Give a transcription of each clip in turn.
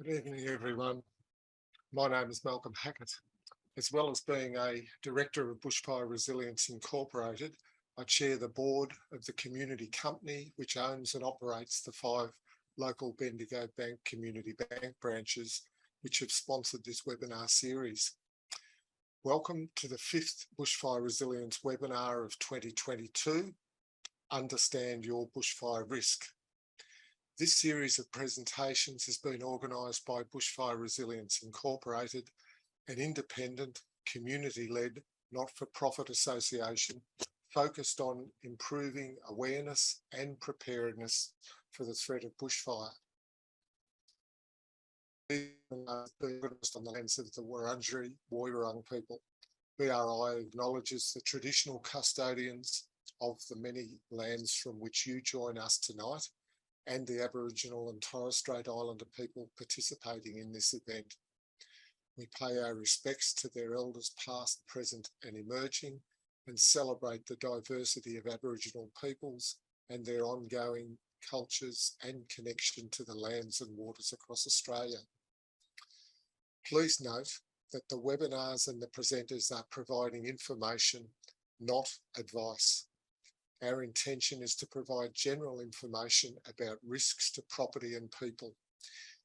Good evening, everyone. My name is Malcolm Hackett. As well as being a Director of Bushfire Resilience Incorporated, I chair the board of the community company which owns and operates the 5 local Bendigo Bank community bank branches which have sponsored this webinar series. Welcome to the 5th Bushfire Resilience webinar of 2022, Understand Your Bushfire Risk. This series of presentations has been organised by Bushfire Resilience Incorporated, an independent, community-led, not-for-profit association focused on improving awareness and preparedness for the threat of bushfire. Being organised on the lands of the Wurundjeri Woiwurrung people, BRI acknowledges the traditional custodians of the many lands from which you join us tonight, and the Aboriginal and Torres Strait Islander people participating in this event. We pay our respects to their elders past, present and emerging, and celebrate the diversity of Aboriginal peoples and their ongoing cultures and connection to the lands and waters across Australia. Please note that the webinars and the presenters are providing information, not advice. Our intention is to provide general information about risks to property and people.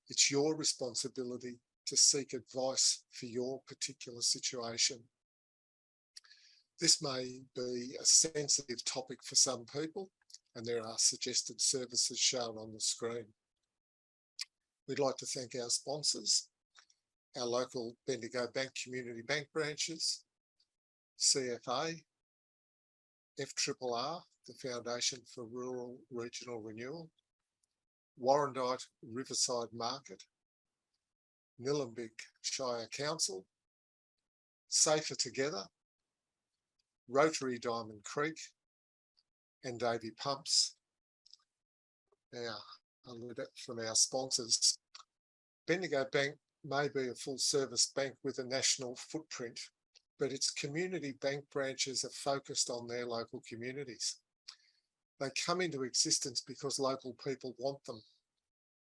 It's your responsibility to seek advice for your particular situation. This may be a sensitive topic for some people, and there are suggested services shown on the screen. We'd like to thank our sponsors, our local Bendigo Bank community bank branches, CFA, FRRR, the Foundation for Rural Regional Renewal, Warrandyte Riverside Market, Nillumbik Shire Council, Safer Together, Rotary Diamond Creek, and Davy Pumps. Now, a little bit from our sponsors. Bendigo Bank may be a full-service bank with a national footprint, but its community bank branches are focused on their local communities. They come into existence because local people want them.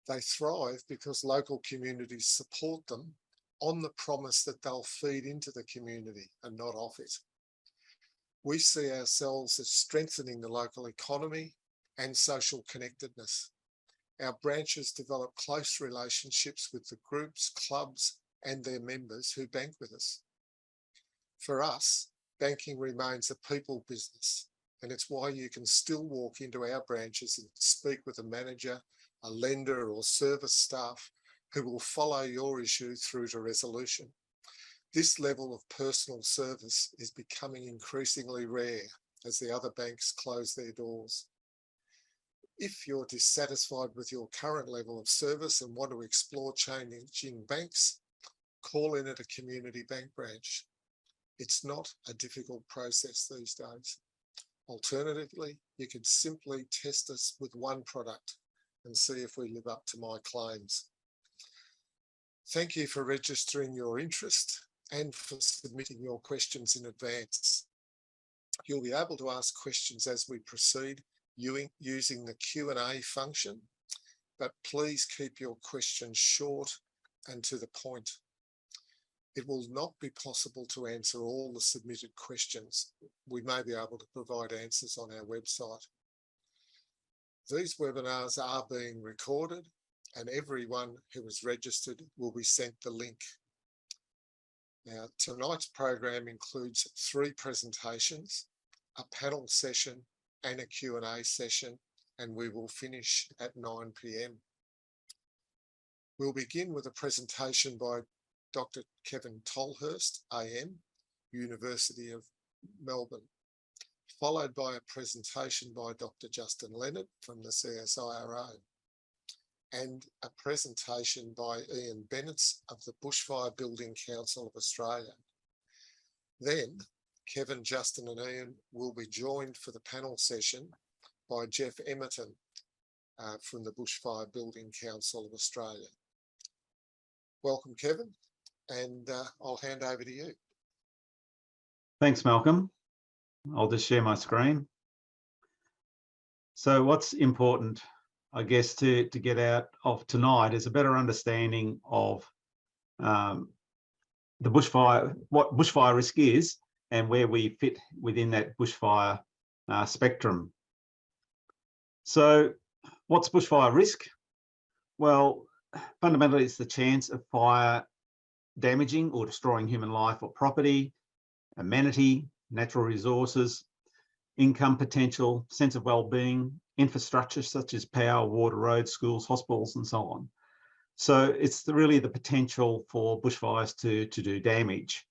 They thrive because local communities support them on the promise that they'll feed into the community and not off it. We see ourselves as strengthening the local economy and social connectedness. Our branches develop close relationships with the groups, clubs, and their members who bank with us. For us, banking remains a people business, and it's why you can still walk into our branches and speak with a manager, a lender, or service staff who will follow your issue through to resolution. This level of personal service is becoming increasingly rare as the other banks close their doors. If you're dissatisfied with your current level of service and want to explore changing banks, call in at a community bank branch. It's not a difficult process these days. Alternatively, you could simply test us with one product and see if we live up to my claims. Thank you for registering your interest and for submitting your questions in advance. You'll be able to ask questions as we proceed using the Q&A function, but please keep your questions short and to the point. It will not be possible to answer all the submitted questions. We may be able to provide answers on our website. These webinars are being recorded, and everyone who is registered will be sent the link. Now, tonight's program includes 3 presentations, a panel session and a Q&A session, and we will finish at 9 p.m. We'll begin with a presentation by Dr. Kevin Tolhurst, AM, University of Melbourne, followed by a presentation by Dr. Justin Leonard from the CSIRO, and a presentation by Ian Bennetts of the Bushfire Building Council of Australia. Then, Kevin, Justin and Ian will be joined for the panel session by Jeff Emmerton from the Bushfire Building Council of Australia. Welcome, Kevin, and I'll hand over to you. Thanks, Malcolm. I'll just share my screen. So what's important I guess, to get out of tonight is a better understanding of the bushfire, what bushfire risk is, and where we fit within that bushfire spectrum. So, what's bushfire risk? Well, fundamentally, it's the chance of fire damaging or destroying human life or property, amenity, natural resources, income potential, sense of well-being, infrastructure such as power, water, roads, schools, hospitals, and so on. So it's really the potential for bushfires to do damage.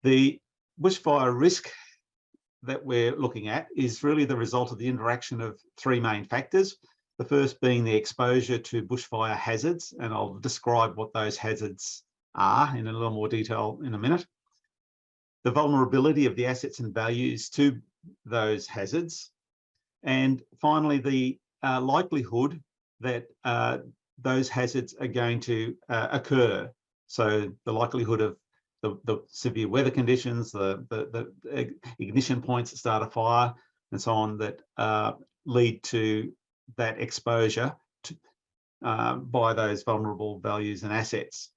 The bushfire risk that we're looking at is really the result of the interaction of three main factors. The first being the exposure to bushfire hazards, and I'll describe what those hazards are in a little more detail in a minute. The vulnerability of the assets and values to those hazards. And finally, the likelihood that those hazards are going to occur. So the likelihood of the severe weather conditions, the ignition points that start a fire, and so on, that lead to that exposure to, by those vulnerable values and assets.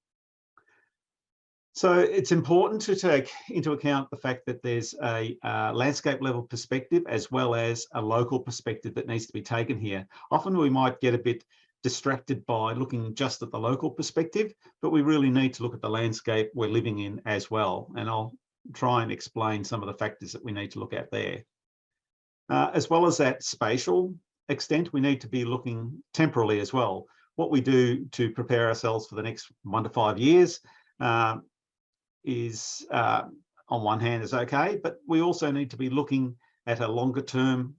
So it's important to take into account the fact that there's a landscape level perspective as well as a local perspective that needs to be taken here. Often we might get a bit distracted by looking just at the local perspective, but we really need to look at the landscape we're living in as well. And I'll try and explain some of the factors that we need to look at there. As well as that spatial extent, we need to be looking temporally as well. What we do to prepare ourselves for the next 1 to 5 years is on one hand is okay, but we also need to be looking at a longer term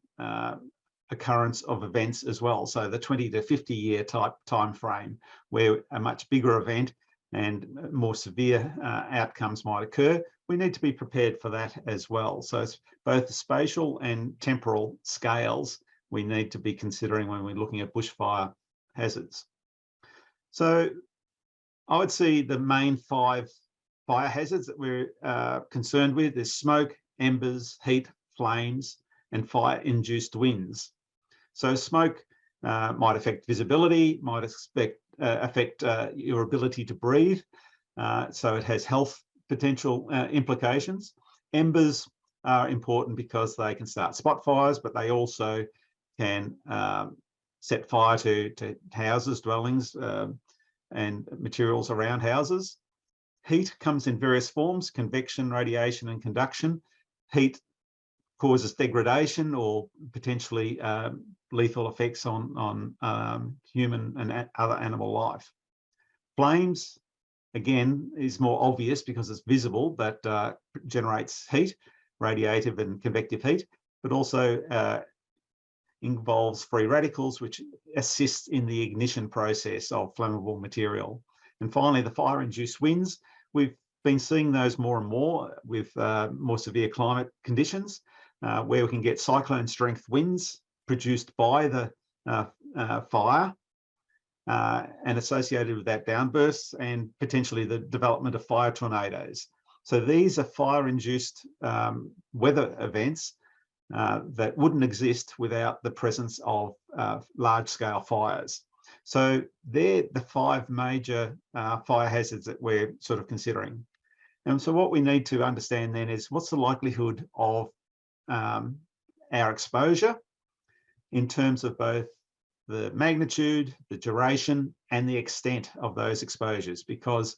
occurrence of events as well. So the 20 to 50 year type time frame where a much bigger event and more severe outcomes might occur. We need to be prepared for that as well. So it's both the spatial and temporal scales we need to be considering when we're looking at bushfire hazards. So I would see the main 5 fire hazards that we're concerned with is smoke, embers, heat, flames, and fire-induced winds. So smoke might affect visibility, might affect your ability to breathe. So it has health potential implications. Embers are important because they can start spot fires, but they also can set fire to houses, dwellings, and materials around houses. Heat comes in various forms: convection, radiation, and conduction. Heat causes degradation or potentially lethal effects on human and other animal life. Flames, again, is more obvious because it's visible, but generates heat, radiative and convective heat, but also involves free radicals, which assist in the ignition process of flammable material. And finally, the fire-induced winds. We've been seeing those more and more with more severe climate conditions, where we can get cyclone strength winds produced by the fire and associated with that downbursts and potentially the development of fire tornadoes. So these are fire-induced weather events that wouldn't exist without the presence of large-scale fires. So they're the 5 major fire hazards that we're sort of considering. And so what we need to understand then is what's the likelihood of our exposure in terms of both the magnitude, the duration, and the extent of those exposures, because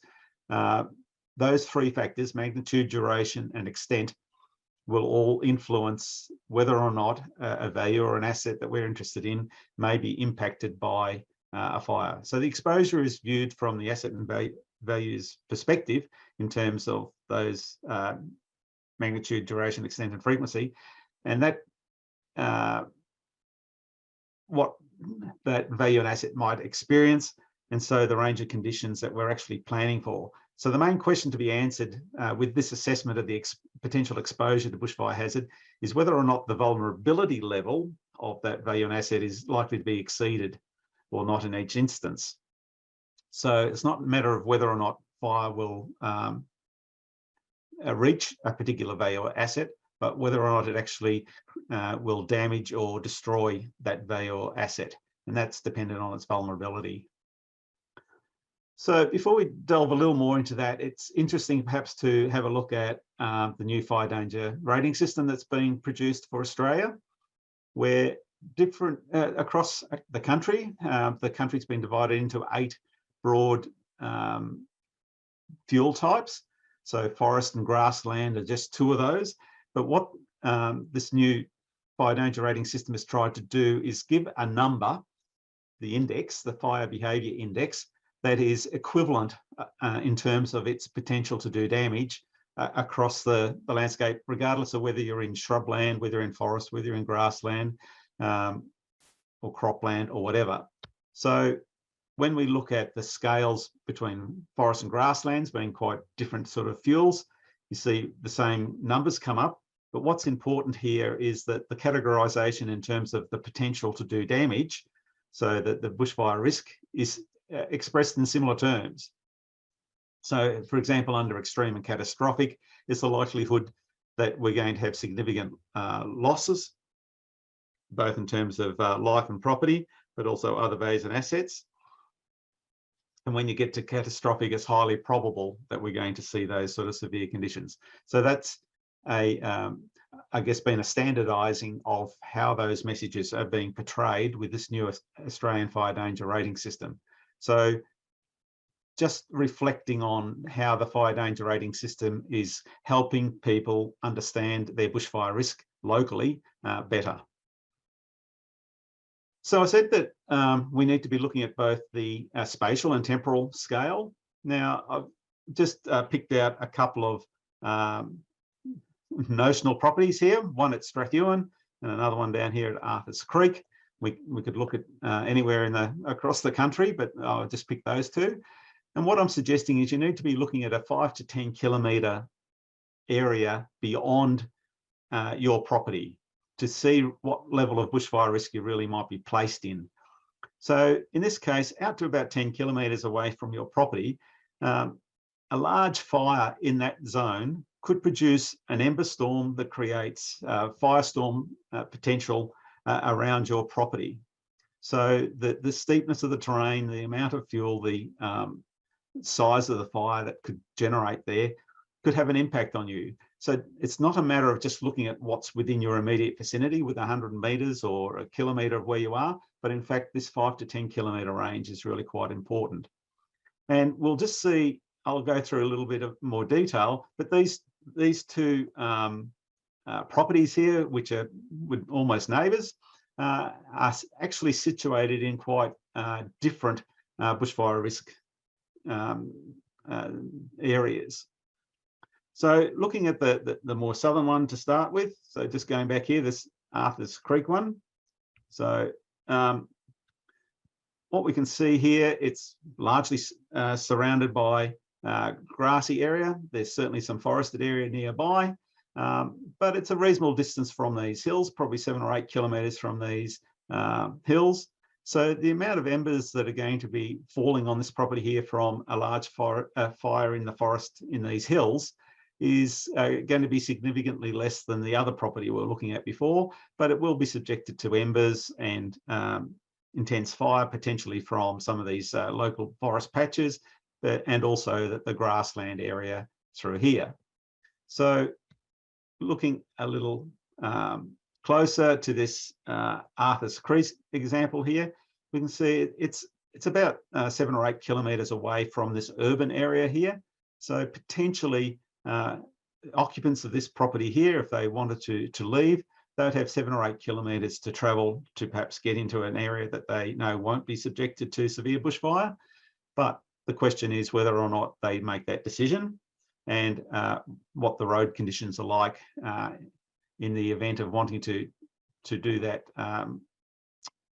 those 3 factors, magnitude, duration, and extent, will all influence whether or not a value or an asset that we're interested in may be impacted by a fire. So the exposure is viewed from the asset and values perspective in terms of those magnitude, duration, extent, and frequency, and that what that value and asset might experience, and so the range of conditions that we're actually planning for. So the main question to be answered with this assessment of the potential exposure to bushfire hazard is whether or not the vulnerability level of that value and asset is likely to be exceeded or not in each instance. So it's not a matter of whether or not fire will reach a particular value or asset, but whether or not it actually will damage or destroy that value or asset. and that's dependent on its vulnerability. So before we delve a little more into that, it's interesting perhaps to have a look at the new fire danger rating system that's been produced for Australia, where different across the country's been divided into 8 broad fuel types. So forest and grassland are just 2 of those. But what this new fire danger rating system has tried to do is give a number, the index, the fire behaviour index, that is equivalent in terms of its potential to do damage across the landscape, regardless of whether you're in shrubland, whether you're in forest, whether you're in grassland or cropland or whatever. So when we look at the scales between forest and grasslands being quite different sort of fuels, you see the same numbers come up. But what's important here is that the categorisation in terms of the potential to do damage, so that the bushfire risk is expressed in similar terms. So, for example, under extreme and catastrophic, it's the likelihood that we're going to have significant losses, both in terms of life and property, but also other values and assets. And when you get to catastrophic, it's highly probable that we're going to see those sort of severe conditions. So that's I guess, been a standardising of how those messages are being portrayed with this new Australian fire danger rating system. So just reflecting on how the fire danger rating system is helping people understand their bushfire risk locally better. So I said that we need to be looking at both the spatial and temporal scale. Now, I've just picked out a couple of notional properties here, one at Strathewen and another one down here at Arthur's Creek. We could look at anywhere across the country, but I'll just pick those 2. And what I'm suggesting is you need to be looking at a 5 to 10 kilometre area beyond your property to see what level of bushfire risk you really might be placed in. So in this case, out to about 10 kilometres away from your property, a large fire in that zone could produce an ember storm that creates firestorm potential around your property. So the steepness of the terrain, the amount of fuel, the size of the fire that could generate there could have an impact on you. So it's not a matter of just looking at what's within your immediate vicinity with 100 metres or a kilometre of where you are, but in fact, this 5 to 10 kilometre range is really quite important. And we'll just see, I'll go through a little bit of more detail, but these 2 properties here, which are almost neighbours, are actually situated in quite different bushfire risk areas. So looking at the more southern one to start with, so just going back here, this Arthur's Creek one. So what we can see here, it's largely surrounded by grassy area. There's certainly some forested area nearby, but it's a reasonable distance from these hills, probably 7 or 8 kilometres from these hills. So the amount of embers that are going to be falling on this property here from a large fire in the forest in these hills is going to be significantly less than the other property we were looking at before, but it will be subjected to embers and intense fire, potentially from some of these local forest patches, and also the grassland area through here. So looking a little closer to this Arthur's Creek example here, we can see it's about 7 or 8 kilometres away from this urban area here. So potentially occupants of this property here, if they wanted to leave, they would have 7 or 8 kilometres to travel to perhaps get into an area that they know won't be subjected to severe bushfire. But the question is whether or not they make that decision and what the road conditions are like in the event of wanting to do that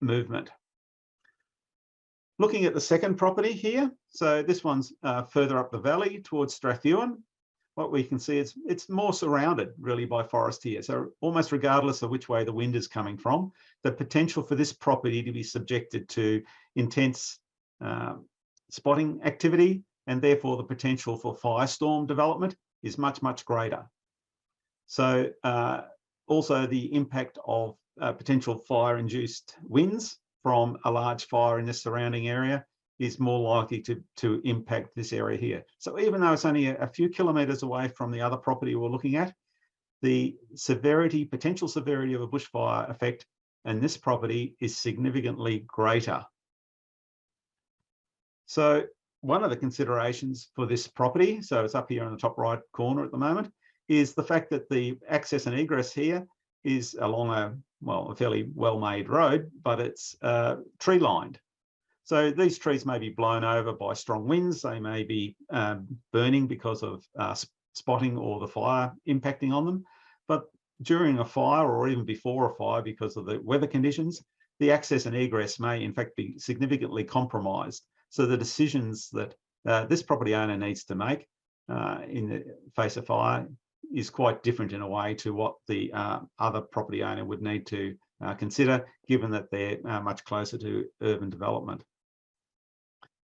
movement. Looking at the second property here, so this one's further up the valley towards Strathewen. What we can see is it's more surrounded really by forest here. So almost regardless of which way the wind is coming from, the potential for this property to be subjected to intense spotting activity, and therefore the potential for firestorm development is much, much greater. So also the impact of potential fire-induced winds from a large fire in the surrounding area is more likely to impact this area here. So even though it's only a few kilometres away from the other property we're looking at, the severity, potential severity of a bushfire effect in this property is significantly greater. So one of the considerations for this property, so it's up here in the top right corner at the moment, is the fact that the access and egress here is along a fairly well-made road, but it's tree lined. So these trees may be blown over by strong winds. They may be burning because of spotting or the fire impacting on them. But during a fire or even before a fire, because of the weather conditions, the access and egress may in fact be significantly compromised. So the decisions that this property owner needs to make in the face of fire is quite different in a way to what the other property owner would need to consider, given that they're much closer to urban development.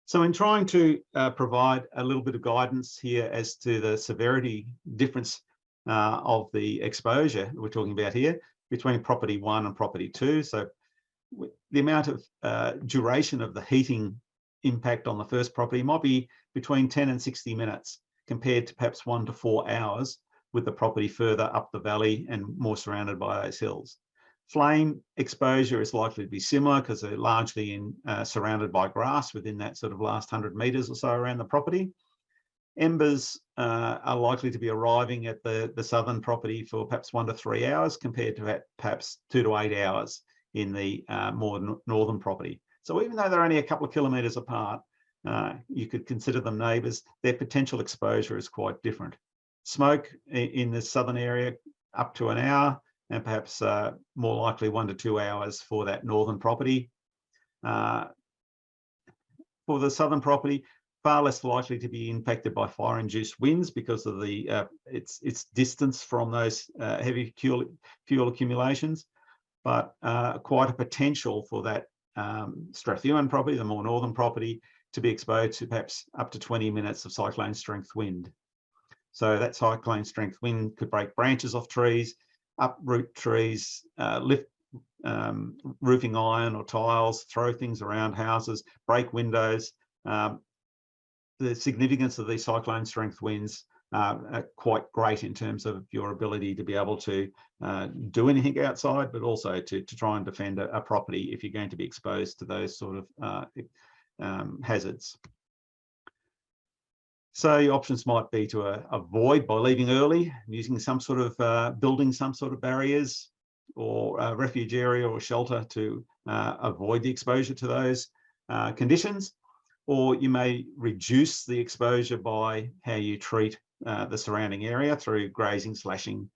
So in trying to provide a little bit of guidance here as to the severity difference of the exposure we're talking about here between property 1 and property 2. So the amount of duration of the heating impact on the first property might be between 10 and 60 minutes compared to perhaps 1 to 4 hours with the property further up the valley and more surrounded by those hills. Flame exposure is likely to be similar because they're largely surrounded by grass within that sort of last 100 metres or so around the property. Embers are likely to be arriving at the southern property for perhaps 1 to 3 hours compared to perhaps 2 to 8 hours in the more northern property. So even though they're only a couple of kilometres apart, you could consider them neighbours, their potential exposure is quite different. Smoke in the southern area up to an hour, and perhaps more likely 1 to 2 hours for that northern property. For the southern property, far less likely to be impacted by fire-induced winds because of the its distance from those heavy fuel accumulations, but quite a potential for that Strathewen property, the more northern property, to be exposed to perhaps up to 20 minutes of cyclone strength wind. So that cyclone strength wind could break branches off trees, uproot trees, lift roofing iron or tiles, throw things around houses, break windows. The significance of these cyclone strength winds are quite great in terms of your ability to be able to do anything outside, but also to try and defend a property if you're going to be exposed to those sort of hazards. So your options might be to avoid by leaving early, using some sort of building some sort of barriers or a refuge area or shelter to avoid the exposure to those conditions. Or you may reduce the exposure by how you treat the surrounding area through grazing, slashing,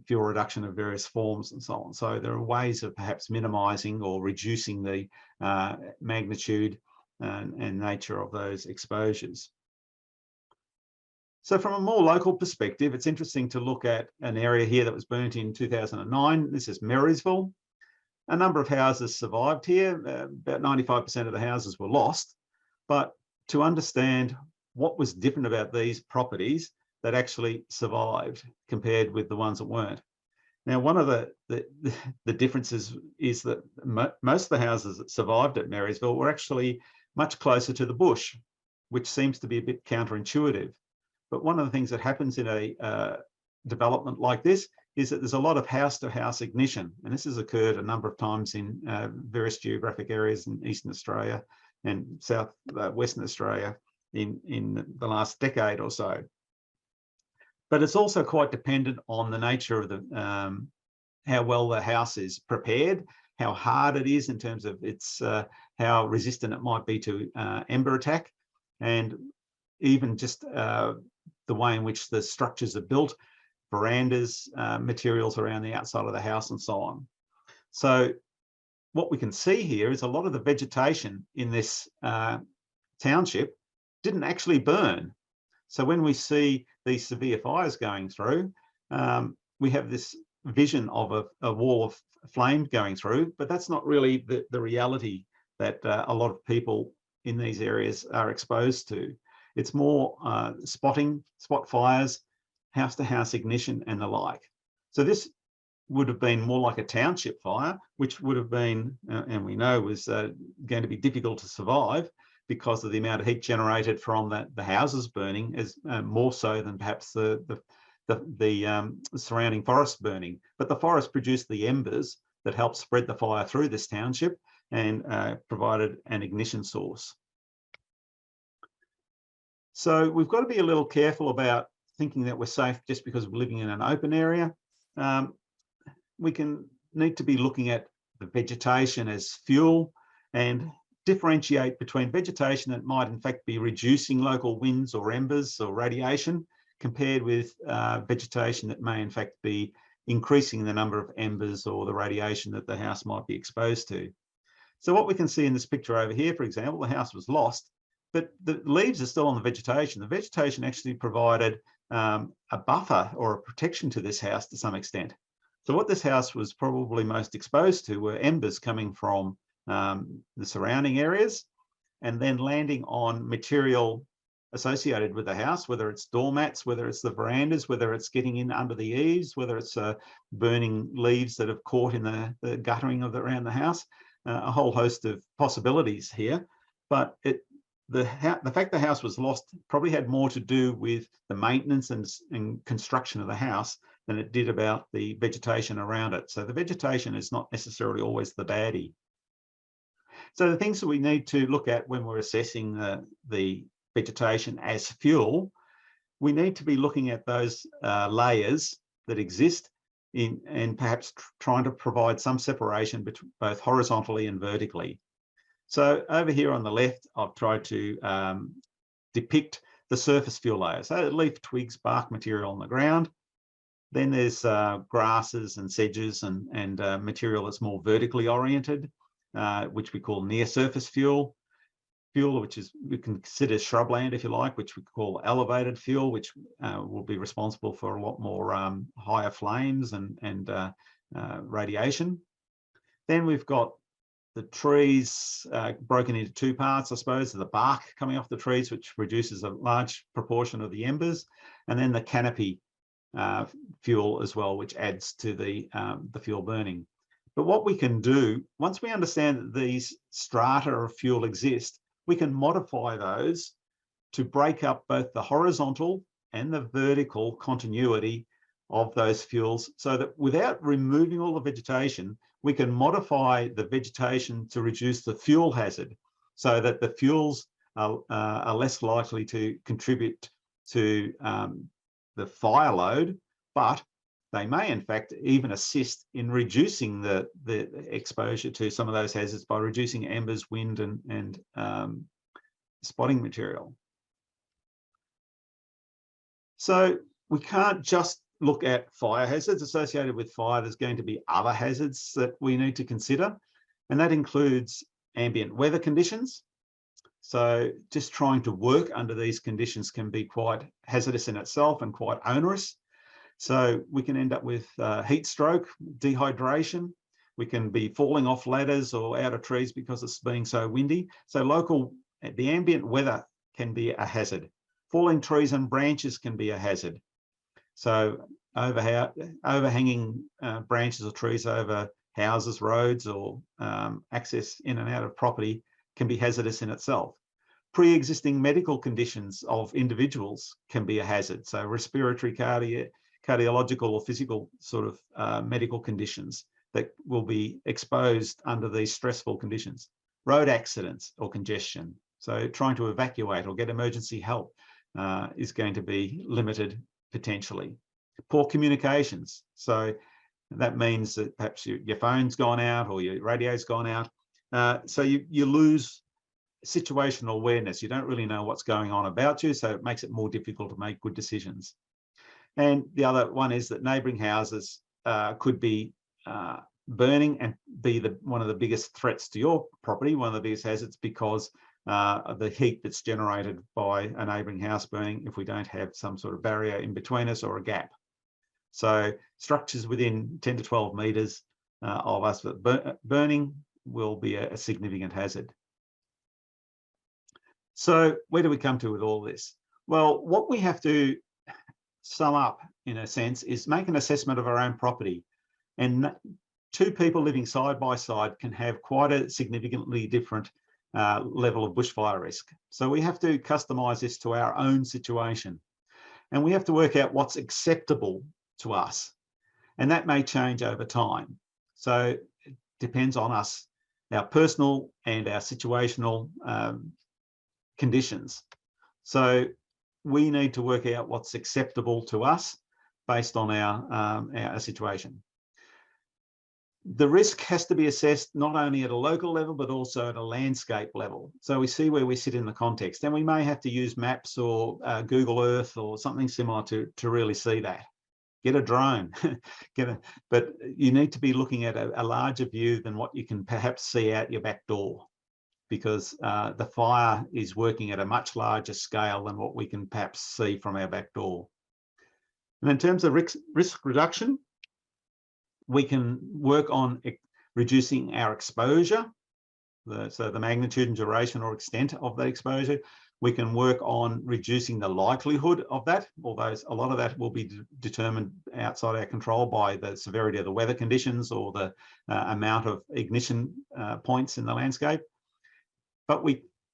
fuel reduction of various forms and so on. So there are ways of perhaps minimising or reducing the magnitude and nature of those exposures. So from a more local perspective, it's interesting to look at an area here that was burnt in 2009. This is Marysville. A number of houses survived here. About 95% of the houses were lost. But to understand what was different about these properties that actually survived compared with the ones that weren't. Now, one of the differences is that most of the houses that survived at Marysville were actually much closer to the bush, which seems to be a bit counterintuitive. But one of the things that happens in a development like this is that there's a lot of house-to-house ignition. And this has occurred a number of times in various geographic areas in Eastern Australia and Western Australia in the last decade or so. But it's also quite dependent on the nature of the how well the house is prepared, how hard it is in terms of its how resistant it might be to ember attack, and even just the way in which the structures are built, verandas, materials around the outside of the house and so on. So what we can see here is a lot of the vegetation in this township didn't actually burn. So when we see these severe fires going through, we have this vision of a wall of flame going through, but that's not really the reality that a lot of people in these areas are exposed to. It's more spot fires, house-to-house ignition and the like. So this would have been more like a township fire, which would have been, and we know was going to be difficult to survive because of the amount of heat generated from the houses burning, is more so than perhaps the surrounding forest burning. But the forest produced the embers that helped spread the fire through this township and provided an ignition source. So we've got to be a little careful about thinking that we're safe just because we're living in an open area. We need to be looking at the vegetation as fuel and differentiate between vegetation that might in fact be reducing local winds or embers or radiation, compared with vegetation that may in fact be increasing the number of embers or the radiation that the house might be exposed to. So what we can see in this picture over here, for example, the house was lost, but the leaves are still on the vegetation. The vegetation actually provided a buffer or a protection to this house to some extent. So what this house was probably most exposed to were embers coming from the surrounding areas and then landing on material associated with the house, whether it's doormats, whether it's the verandas, whether it's getting in under the eaves, whether it's burning leaves that have caught in the guttering around the house, a whole host of possibilities here. But the fact the house was lost probably had more to do with the maintenance and construction of the house than it did about the vegetation around it. So the vegetation is not necessarily always the baddie. So the things that we need to look at when we're assessing the vegetation as fuel, we need to be looking at those layers that exist and perhaps trying to provide some separation between both horizontally and vertically. So over here on the left, I've tried to depict the surface fuel layer. So leaf, twigs, bark material on the ground. Then there's grasses and sedges and material that's more vertically oriented, which we call near surface fuel, which is, we can consider shrubland, if you like, which we call elevated fuel, which will be responsible for a lot more higher flames and radiation. Then we've got the trees broken into two parts, I suppose, the bark coming off the trees, which reduces a large proportion of the embers, and then the canopy fuel as well, which adds to the fuel burning. But what we can do, once we understand that these strata of fuel exist, we can modify those to break up both the horizontal and the vertical continuity of those fuels, so that without removing all the vegetation, we can modify the vegetation to reduce the fuel hazard, so that the fuels are less likely to contribute to the fire load, but they may in fact even assist in reducing the exposure to some of those hazards by reducing embers, wind and spotting material. So we can't just look at fire hazards. Associated with fire, there's going to be other hazards that we need to consider, and that includes ambient weather conditions. So just trying to work under these conditions can be quite hazardous in itself and quite onerous. So we can end up with heat stroke, dehydration. We can be falling off ladders or out of trees because it's being so windy. So the ambient weather can be a hazard. Falling trees and branches can be a hazard. So overhanging branches or trees over houses, roads, or access in and out of property can be hazardous in itself. Pre-existing medical conditions of individuals can be a hazard. So respiratory, cardiological or physical sort of medical conditions that will be exposed under these stressful conditions. Road accidents or congestion. So trying to evacuate or get emergency help is going to be limited potentially. Poor communications. So that means that perhaps your phone's gone out or your radio's gone out. So you lose situational awareness. You don't really know what's going on about you, so it makes it more difficult to make good decisions. And the other one is that neighbouring houses could be burning and be one of the biggest threats to your property, one of the biggest hazards, because of the heat that's generated by a neighbouring house burning if we don't have some sort of barrier in between us or a gap. So structures within 10 to 12 metres of us burning will be a significant hazard. So where do we come to with all this? Well, what we have to sum up, in a sense, is make an assessment of our own property. And two people living side by side can have quite a significantly different level of bushfire risk. So we have to customise this to our own situation. And we have to work out what's acceptable to us. And that may change over time. So it depends on us, our personal and our situational conditions. So we need to work out what's acceptable to us based on our situation. The risk has to be assessed not only at a local level, but also at a landscape level. So we see where we sit in the context. And we may have to use maps or Google Earth or something similar to really see that. Get a drone, but you need to be looking at a larger view than what you can perhaps see out your back door, because the fire is working at a much larger scale than what we can perhaps see from our back door. And in terms of risk reduction, we can work on reducing our exposure, so the magnitude and duration or extent of that exposure. We can work on reducing the likelihood of that, although a lot of that will be determined outside our control by the severity of the weather conditions or the amount of ignition points in the landscape. But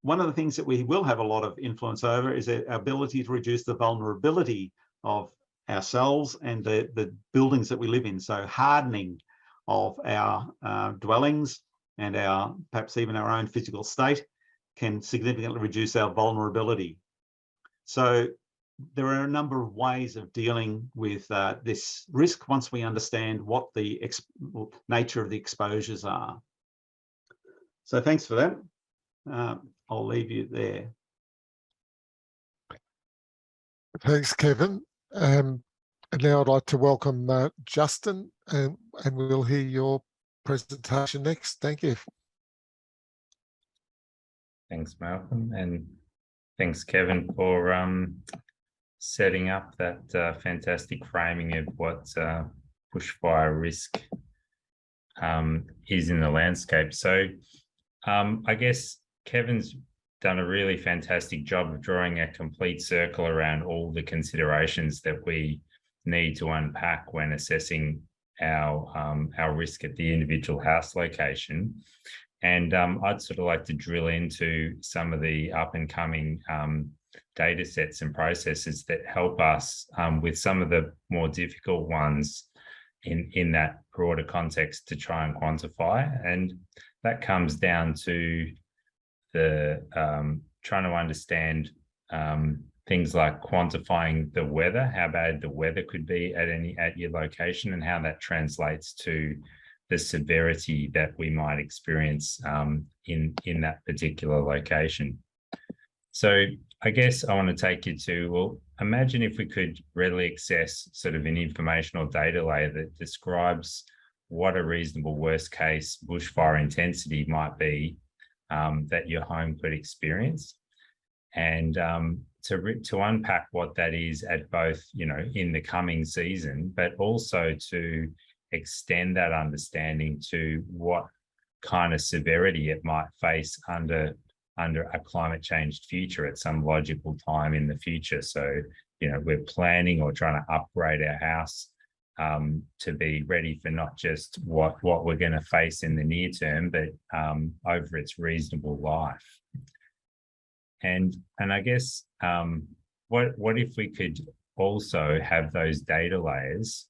one of the things that we will have a lot of influence over is our ability to reduce the vulnerability of ourselves and the buildings that we live in. So hardening of our dwellings and perhaps even our own physical state can significantly reduce our vulnerability. So there are a number of ways of dealing with this risk once we understand what the nature of the exposures are. So thanks for that. I'll leave you there. Thanks, Kevin. And now I'd like to welcome Justin, and we'll hear your presentation next. Thank you. Thanks, Malcolm, and thanks, Kevin, for setting up that fantastic framing of what bushfire risk is in the landscape. So I guess Kevin's done a really fantastic job of drawing a complete circle around all the considerations that we need to unpack when assessing our risk at the individual house location. And I'd sort of like to drill into some of the up and coming data sets and processes that help us with some of the more difficult ones in that broader context to try and quantify. And that comes down to the trying to understand things like quantifying the weather, how bad the weather could be at your location, and how that translates to the severity that we might experience in that particular location. So I guess I want to take you to, well, imagine if we could readily access sort of an informational data layer that describes what a reasonable worst case bushfire intensity might be that your home could experience. And to unpack what that is at both, in the coming season, but also to extend that understanding to what kind of severity it might face under a climate changed future at some logical time in the future. So, we're planning or trying to upgrade our house to be ready for not just what we're going to face in the near term, but over its reasonable life. And I guess what if we could also have those data layers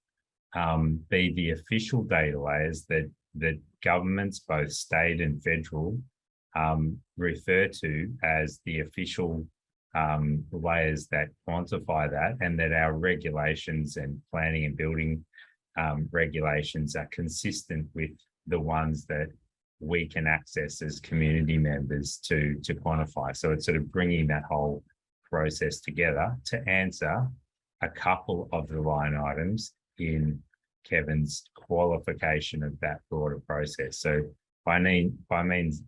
be the official data layers that governments, both state and federal, refer to as the official layers that quantify that, and that our regulations and planning and building regulations are consistent with the ones that we can access as community members to quantify. So it's sort of bringing that whole process together to answer a couple of the line items in Kevin's qualification of that broader process. So by no means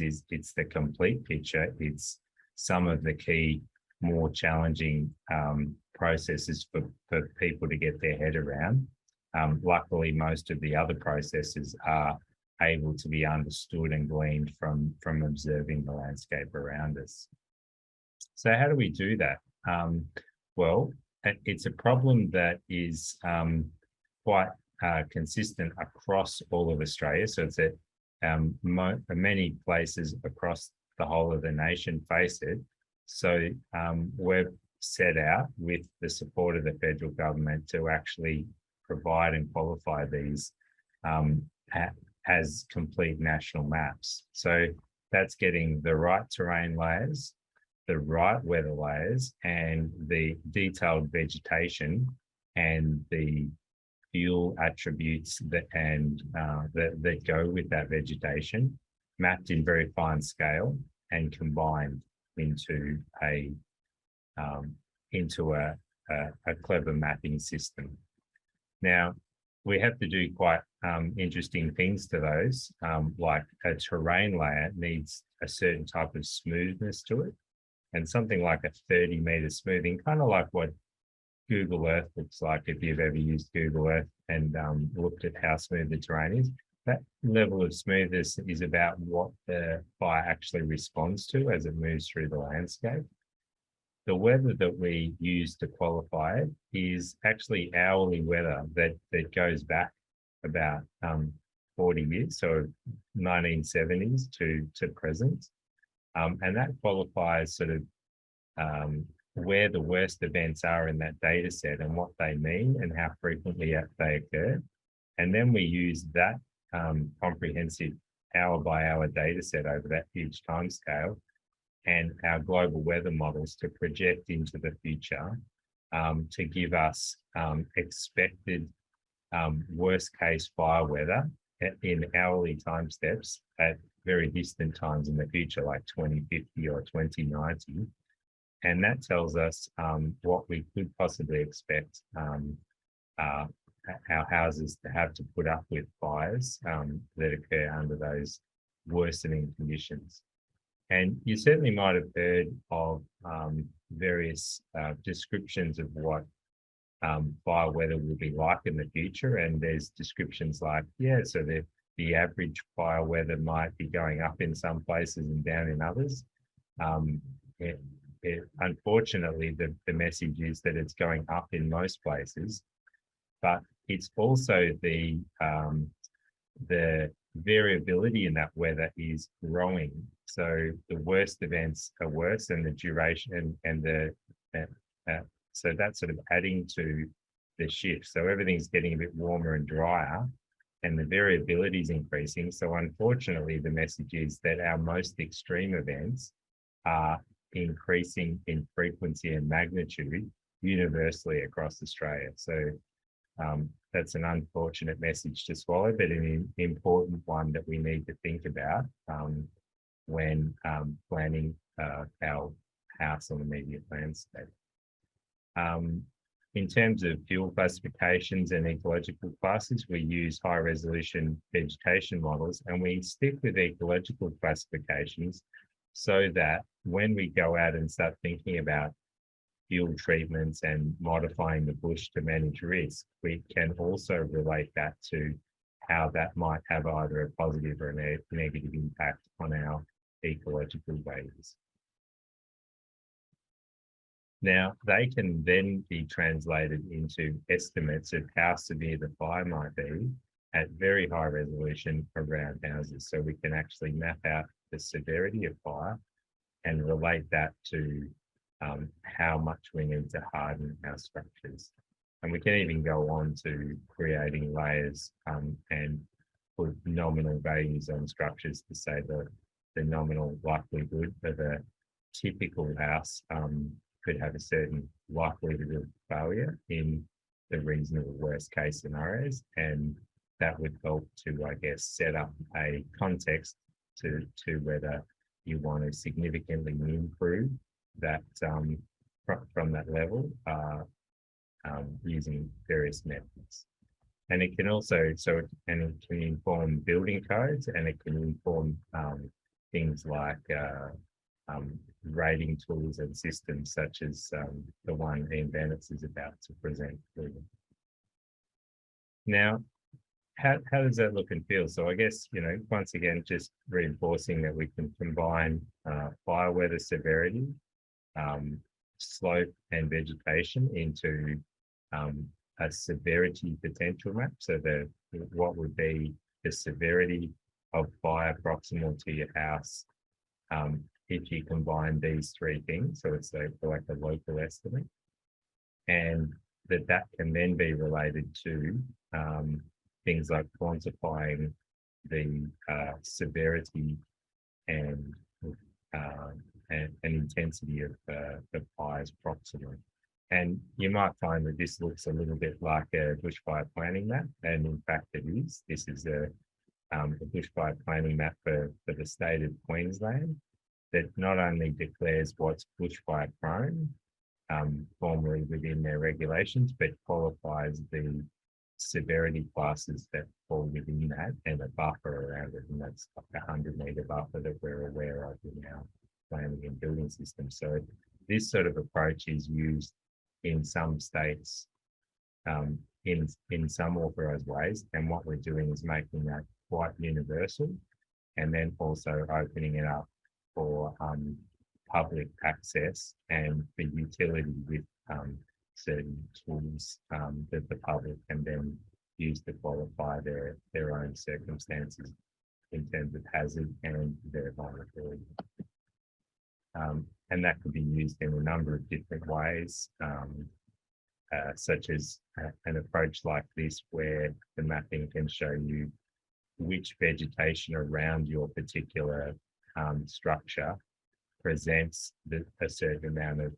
is it's the complete picture. It's some of the key, more challenging processes for people to get their head around. Luckily, most of the other processes are able to be understood and gleaned from observing the landscape around us. So how do we do that? Well, it's a problem that is quite consistent across all of Australia. So it's at many places across the whole of the nation face it. So we've set out with the support of the federal government to actually provide and qualify these as complete national maps. So that's getting the right terrain layers, the right weather layers, and the detailed vegetation and the fuel attributes that go with that vegetation, mapped in very fine scale and combined into a clever mapping system. Now, we have to do quite interesting things to those, like a terrain layer needs a certain type of smoothness to it, and something like a 30-meter smoothing, kind of like what Google Earth looks like if you've ever used Google Earth and looked at how smooth the terrain is. That level of smoothness is about what the fire actually responds to as it moves through the landscape. The weather that we use to qualify it is actually hourly weather that goes back about 40 years, so 1970s to present. And that qualifies sort of where the worst events are in that data set and what they mean and how frequently they occur. And then we use that comprehensive hour by hour data set over that huge time scale and our global weather models to project into the future to give us expected worst case fire weather in hourly time steps at very distant times in the future, like 2050 or 2090. And that tells us what we could possibly expect our houses to have to put up with fires that occur under those worsening conditions. And you certainly might have heard of various descriptions of what fire weather will be like in the future. And there's descriptions like, so the average fire weather might be going up in some places and down in others. Unfortunately, the message is that it's going up in most places, but it's also the variability in that weather is growing. So the worst events are worse, and the duration and so that's sort of adding to the shift. So everything's getting a bit warmer and drier, and the variability is increasing. So unfortunately, the message is that our most extreme events are increasing in frequency and magnitude universally across Australia. So that's an unfortunate message to swallow, but an important one that we need to think about when planning our house on the immediate landscape. In terms of fuel classifications and ecological classes, we use high resolution vegetation models, and we stick with ecological classifications so that when we go out and start thinking about fuel treatments and modifying the bush to manage risk, we can also relate that to how that might have either a positive or a negative impact on our ecological values. Now, they can then be translated into estimates of how severe the fire might be at very high resolution around houses. So we can actually map out the severity of fire and relate that to how much we need to harden our structures. And we can even go on to creating layers and put nominal values on structures to say the nominal likelihood of a typical house could have a certain likelihood of failure in the reasonable worst case scenarios. And that would help to, I guess, set up a context to whether you want to significantly improve that from that level using various methods. And it can also, it can inform building codes, and it can inform things like rating tools and systems such as the one Bennetts is about to present. Now, how does that look and feel? So I guess, once again, just reinforcing that we can combine fire weather severity, slope and vegetation into a severity potential map. So what would be the severity of fire proximal to your house if you combine these three things. So it's like a local estimate, and that can then be related to things like quantifying the severity and intensity of fires proximally. And you might find that this looks a little bit like a bushfire planning map, and in fact it is. This is a bushfire planning map for the state of Queensland that not only declares what's bushfire prone formally within their regulations, but qualifies the severity classes that fall within that and a buffer around it, and that's like 100-metre buffer that we're aware of in our planning and building system. So this sort of approach is used in some states in some authorised ways, and what we're doing is making that quite universal, and then also opening it up for public access and for utility with certain tools that the public can then use to qualify their own circumstances in terms of hazard and their vulnerability. And that could be used in a number of different ways, such as an approach like this, where the mapping can show you which vegetation around your particular structure presents a certain amount of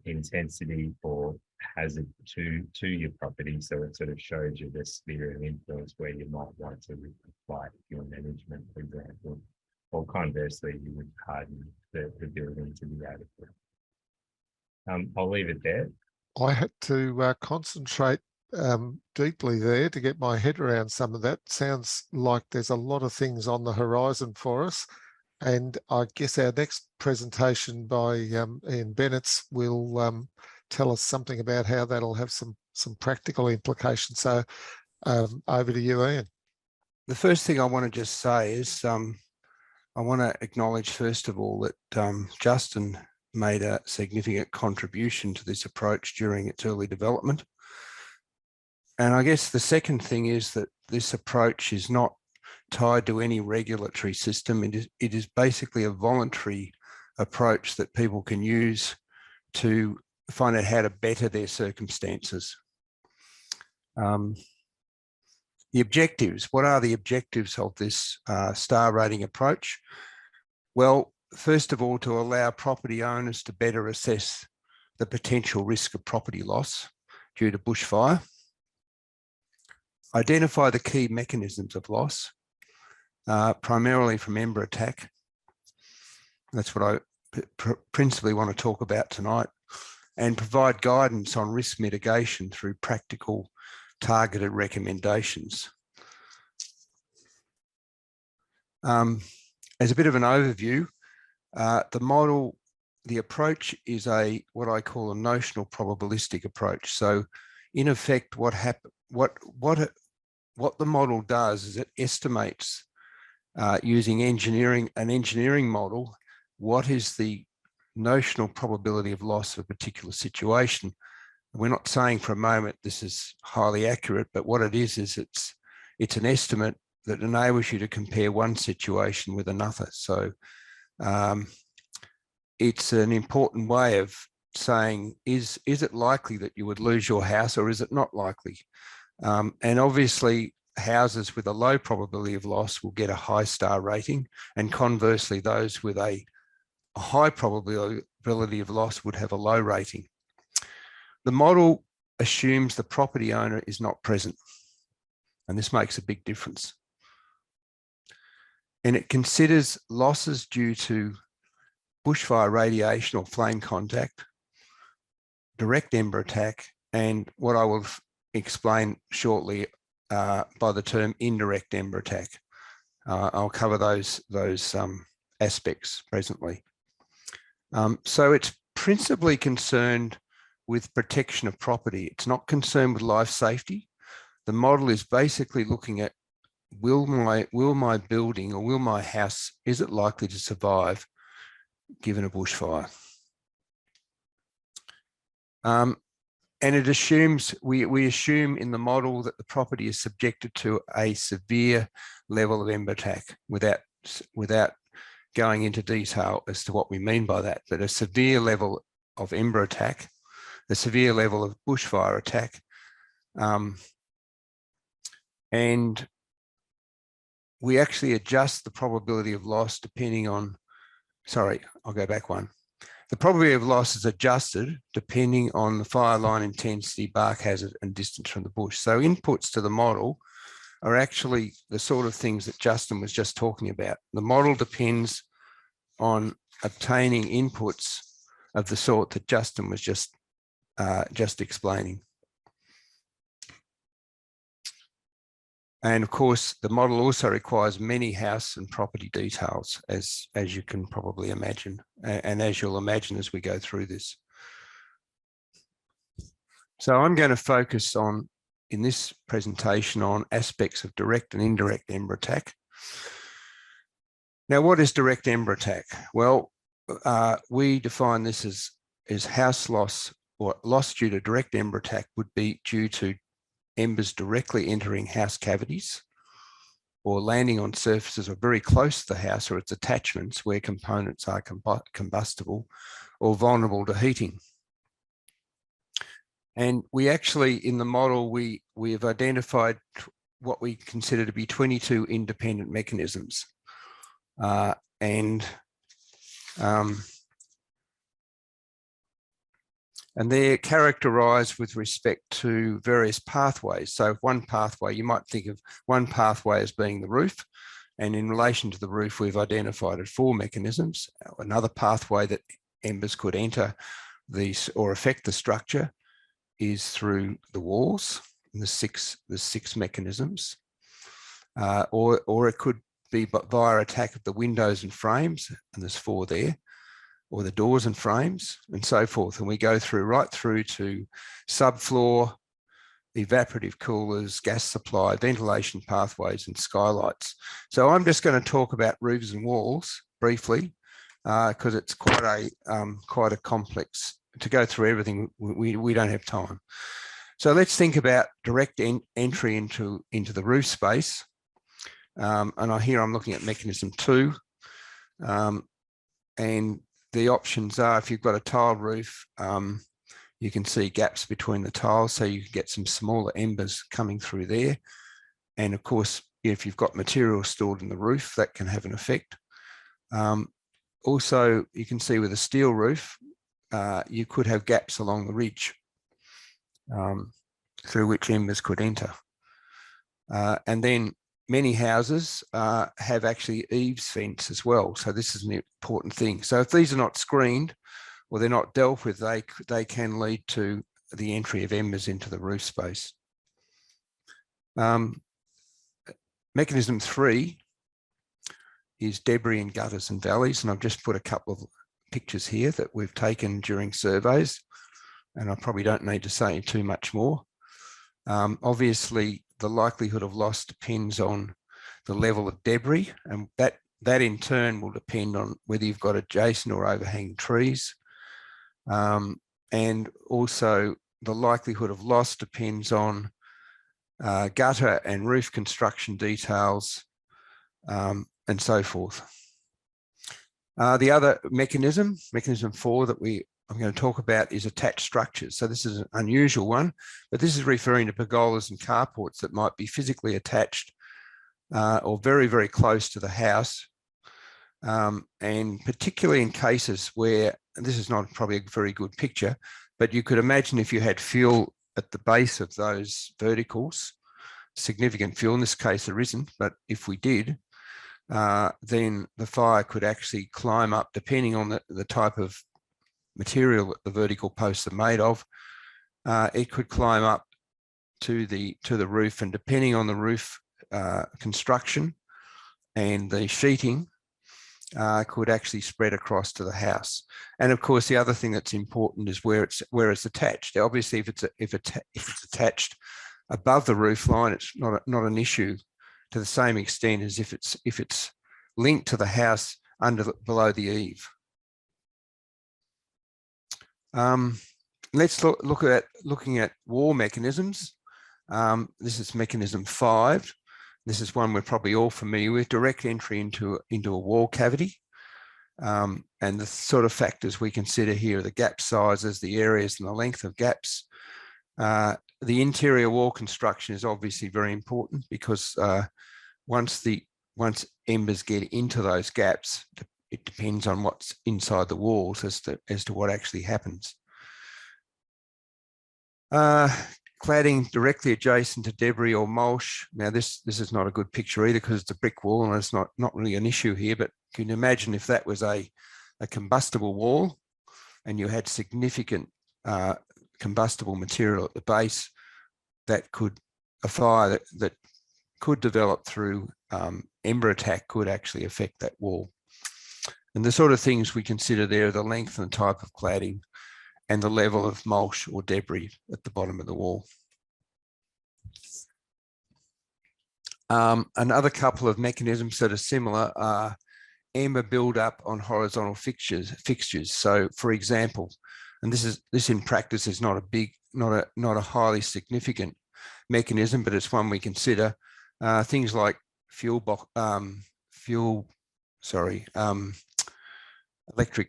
intensity or hazard to your property. So it sort of shows you the sphere of influence where you might want to apply your management, for example, or conversely, you would harden the building to be adequate. I'll leave it there. I had to concentrate deeply there to get my head around some of that. Sounds like there's a lot of things on the horizon for us. And I guess our next presentation by Ian Bennetts will tell us something about how that'll have some practical implications. So over to you, Ian. The first thing I want to just say is I want to acknowledge, first of all, that Justin made a significant contribution to this approach during its early development. And I guess the second thing is that this approach is not tied to any regulatory system. It is basically a voluntary approach that people can use to find out how to better their circumstances. The objectives, what are the objectives of this star rating approach? Well, first of all, to allow property owners to better assess the potential risk of property loss due to bushfire, identify the key mechanisms of loss, primarily from ember attack. That's what I principally want to talk about tonight, and provide guidance on risk mitigation through practical targeted recommendations. As a bit of an overview, the approach is what I call a notional probabilistic approach. So in effect, what the model does is it estimates using an engineering model, what is the notional probability of loss of a particular situation. We're not saying for a moment this is highly accurate, but what it is it's an estimate that enables you to compare one situation with another. So it's an important way of saying, is it likely that you would lose your house, or is it not likely? And obviously, houses with a low probability of loss will get a high star rating, and conversely, those with a high probability of loss would have a low rating. The model assumes the property owner is not present, and this makes a big difference. And it considers losses due to bushfire radiation or flame contact, direct ember attack, and what I will explain shortly by the term indirect ember attack. I'll cover those aspects presently. So it's principally concerned with protection of property. It's not concerned with life safety. The model is basically looking at, will my building or will my house, is it likely to survive given a bushfire? And it assumes, we assume in the model that the property is subjected to a severe level of ember attack without going into detail as to what we mean by that, but a severe level of ember attack, a severe level of bushfire attack. And we actually adjust the probability of loss depending on, sorry, I'll go back one. The probability of loss is adjusted depending on the fire line intensity, bark hazard, and distance from the bush. So inputs to the model are actually the sort of things that Justin was just talking about. The model depends on obtaining inputs of the sort that Justin was just explaining. And of course, the model also requires many house and property details, as you can probably imagine, and as you'll imagine as we go through this. So I'm going to focus on, in this presentation, on aspects of direct and indirect ember attack. Now, what is direct ember attack? Well, we define this as house loss, or loss due to direct ember attack would be due to embers directly entering house cavities or landing on surfaces or very close to the house or its attachments where components are combustible or vulnerable to heating. And we actually, in the model, we have identified what we consider to be 22 independent mechanisms. And they're characterized with respect to various pathways. So one pathway, you might think of one pathway as being the roof. And in relation to the roof, we've identified 4 mechanisms. Another pathway that embers could enter these or affect the structure is through the walls, and the six mechanisms. Or it could be via attack of the windows and frames, and there's 4 there, or the doors and frames, and so forth. And we go through right through to subfloor, evaporative coolers, gas supply, ventilation pathways, and skylights. So I'm just going to talk about roofs and walls briefly, because it's quite a complex. To go through everything, we don't have time. So let's think about direct entry into the roof space. And here I'm looking at mechanism 2. And the options are, if you've got a tile roof, you can see gaps between the tiles, so you can get some smaller embers coming through there. And of course, if you've got material stored in the roof, that can have an effect. Also, you can see with a steel roof, you could have gaps along the ridge through which embers could enter. And then many houses have actually eaves fence as well. So this is an important thing. So if these are not screened or they're not dealt with, they can lead to the entry of embers into the roof space. Mechanism 3 is debris in gutters and valleys. And I've just put a couple of pictures here that we've taken during surveys. And I probably don't need to say too much more. Obviously, the likelihood of loss depends on the level of debris, and that in turn will depend on whether you've got adjacent or overhanging trees. And also the likelihood of loss depends on gutter and roof construction details, and so forth. The other mechanism 4 that I'm going to talk about is attached structures. So this is an unusual one, but this is referring to pergolas and carports that might be physically attached or very, very close to the house. And particularly in cases where, and this is not probably a very good picture, but you could imagine if you had fuel at the base of those verticals, significant fuel, in this case there isn't, but if we did, then the fire could actually climb up, depending on the type of material that the vertical posts are made of. It could climb up to the roof, and depending on the roof construction and the sheeting, could actually spread across to the house. And of course, the other thing that's important is where it's attached. Obviously, if it's attached above the roof line, it's not an issue to the same extent as if it's linked to the house below the eave. let's looking at wall mechanisms. This is mechanism 5. This is one we're probably all familiar with, direct entry into a wall cavity. And the sort of factors we consider here are the gap sizes, the areas and the length of gaps. The interior wall construction is obviously very important because once embers get into those gaps, it depends on what's inside the walls as to what actually happens. Cladding directly adjacent to debris or mulch. Now this is not a good picture either because it's a brick wall and it's not really an issue here, but can you imagine if that was a combustible wall and you had significant combustible material at the base, that could, a fire that could develop through ember attack could actually affect that wall. And the sort of things we consider there are the length and type of cladding and the level of mulch or debris at the bottom of the wall. Another couple of mechanisms that are similar are ember build-up on horizontal fixtures. So, for example, and this in practice is not a highly significant mechanism, but it's one we consider. Things like electric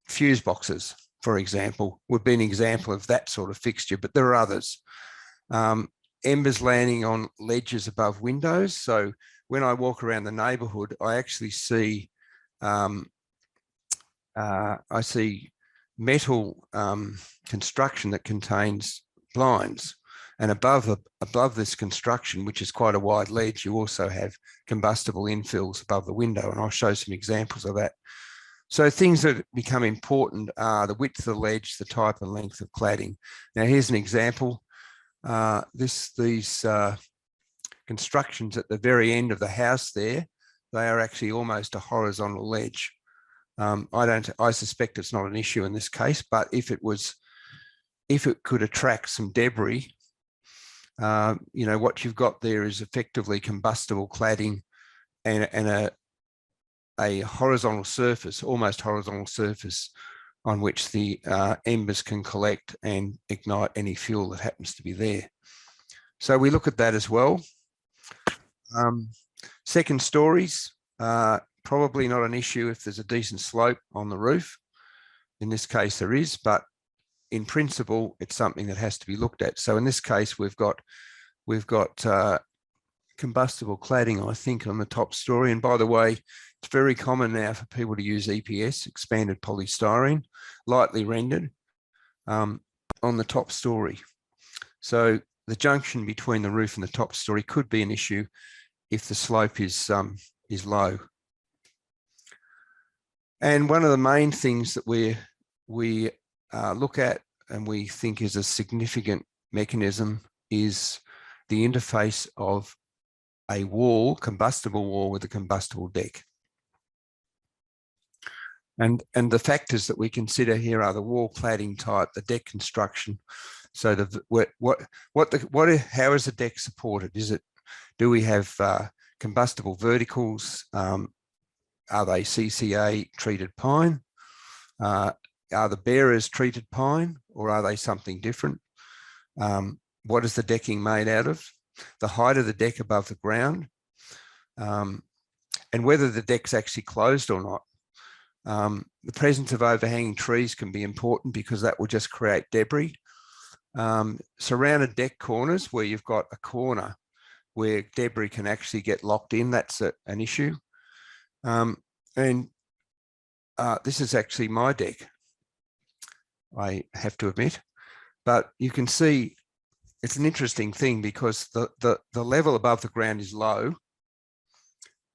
fuse boxes, for example, would be an example of that sort of fixture, but there are others. Embers landing on ledges above windows. So when I walk around the neighbourhood, I actually see metal construction that contains blinds, and above this construction, which is quite a wide ledge, you also have combustible infills above the window, and I'll show some examples of that. So things that become important are the width of the ledge, the type and length of cladding. Now here's an example. These constructions at the very end of the house there, they are actually almost a horizontal ledge. I suspect it's not an issue in this case, but if it could attract some debris, what you've got there is effectively combustible cladding and a horizontal surface, almost horizontal surface, on which the embers can collect and ignite any fuel that happens to be there. So we look at that as well. Second stories, probably not an issue if there's a decent slope on the roof. In this case there is, but in principle it's something that has to be looked at. So in this case we've got combustible cladding, I think, on the top story. And by the way, it's very common now for people to use EPS, expanded polystyrene, lightly rendered, on the top story. So the junction between the roof and the top story could be an issue if the slope is low. And one of the main things that we look at and we think is a significant mechanism is the interface of a wall, combustible wall, with a combustible deck. And the factors that we consider here are the wall cladding type, the deck construction. So how is the deck supported? Do we have combustible verticals? Are they CCA treated pine? Are the bearers treated pine, or are they something different? What is the decking made out of? The height of the deck above the ground, and whether the deck's actually closed or not. The presence of overhanging trees can be important because that will just create debris. Surrounded deck corners where you've got a corner where debris can actually get locked in, that's an issue. This is actually my deck, I have to admit, but you can see it's an interesting thing because the level above the ground is low.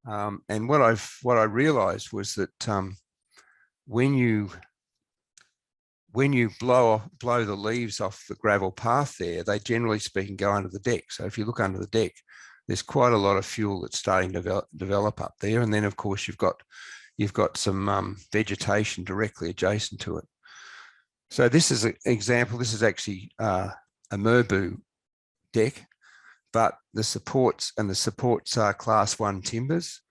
And what I realized was that when you blow the leaves off the gravel path there, they generally speaking go under the deck. So if you look under the deck, there's quite a lot of fuel that's starting to develop up there. And then of course you've got some vegetation directly adjacent to it. So this is an example. This is actually a Merbau deck, but the supports are class 1 timbers.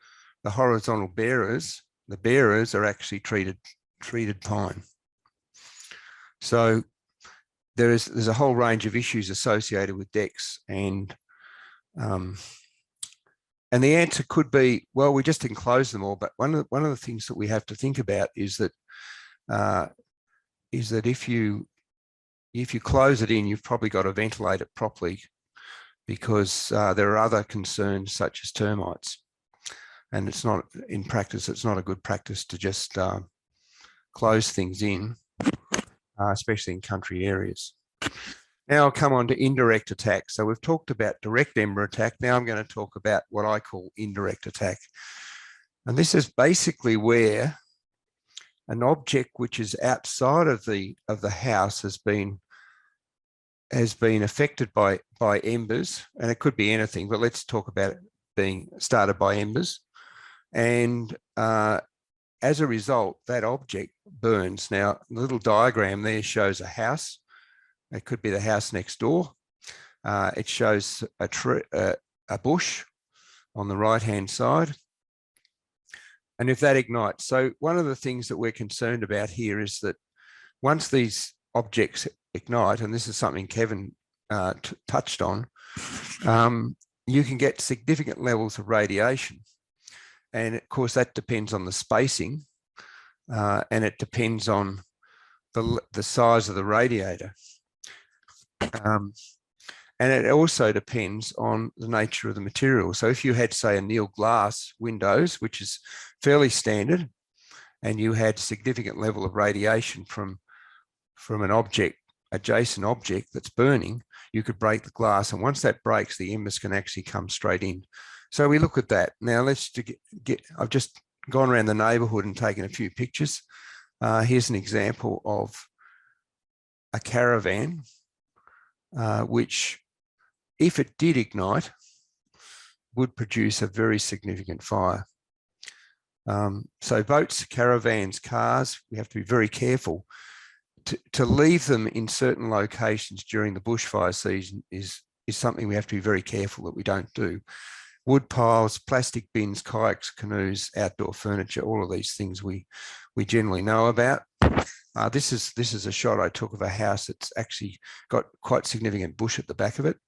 The horizontal bearers, are actually treated pine. So there's a whole range of issues associated with decks, and the answer could be, well, we just enclose them all. But one of the things that we have to think about is that if you close it in, you've probably got to ventilate it properly, because there are other concerns such as termites, and it's not, in practice, it's not a good practice to just close things in, especially in country areas. Now I'll come on to indirect attack. So we've talked about direct ember attack. Now I'm going to talk about what I call indirect attack. And this is basically where an object which is outside of the house has been affected by embers, and it could be anything, but let's talk about it being started by embers. And as a result, that object burns. Now, the little diagram there shows a house. It could be the house next door. It shows a bush on the right-hand side. And if that ignites, so one of the things that we're concerned about here is that once these objects ignite, and this is something Kevin touched on, you can get significant levels of radiation. And of course, that depends on the spacing, and it depends on the size of the radiator. And it also depends on the nature of the material. So if you had, say, annealed glass windows, which is fairly standard, and you had significant level of radiation from an adjacent object that's burning, you could break the glass. And once that breaks, the embers can actually come straight in. So we look at that. Now let's I've just gone around the neighbourhood and taken a few pictures. Here's an example of a caravan, which, if it did ignite, would produce a very significant fire. So boats, caravans, cars, we have to be very careful. To leave them in certain locations during the bushfire season is something we have to be very careful that we don't do. Wood piles, plastic bins, kayaks, canoes, outdoor furniture, all of these things we generally know about. This is a shot I took of a house that's actually got quite significant bush at the back of it.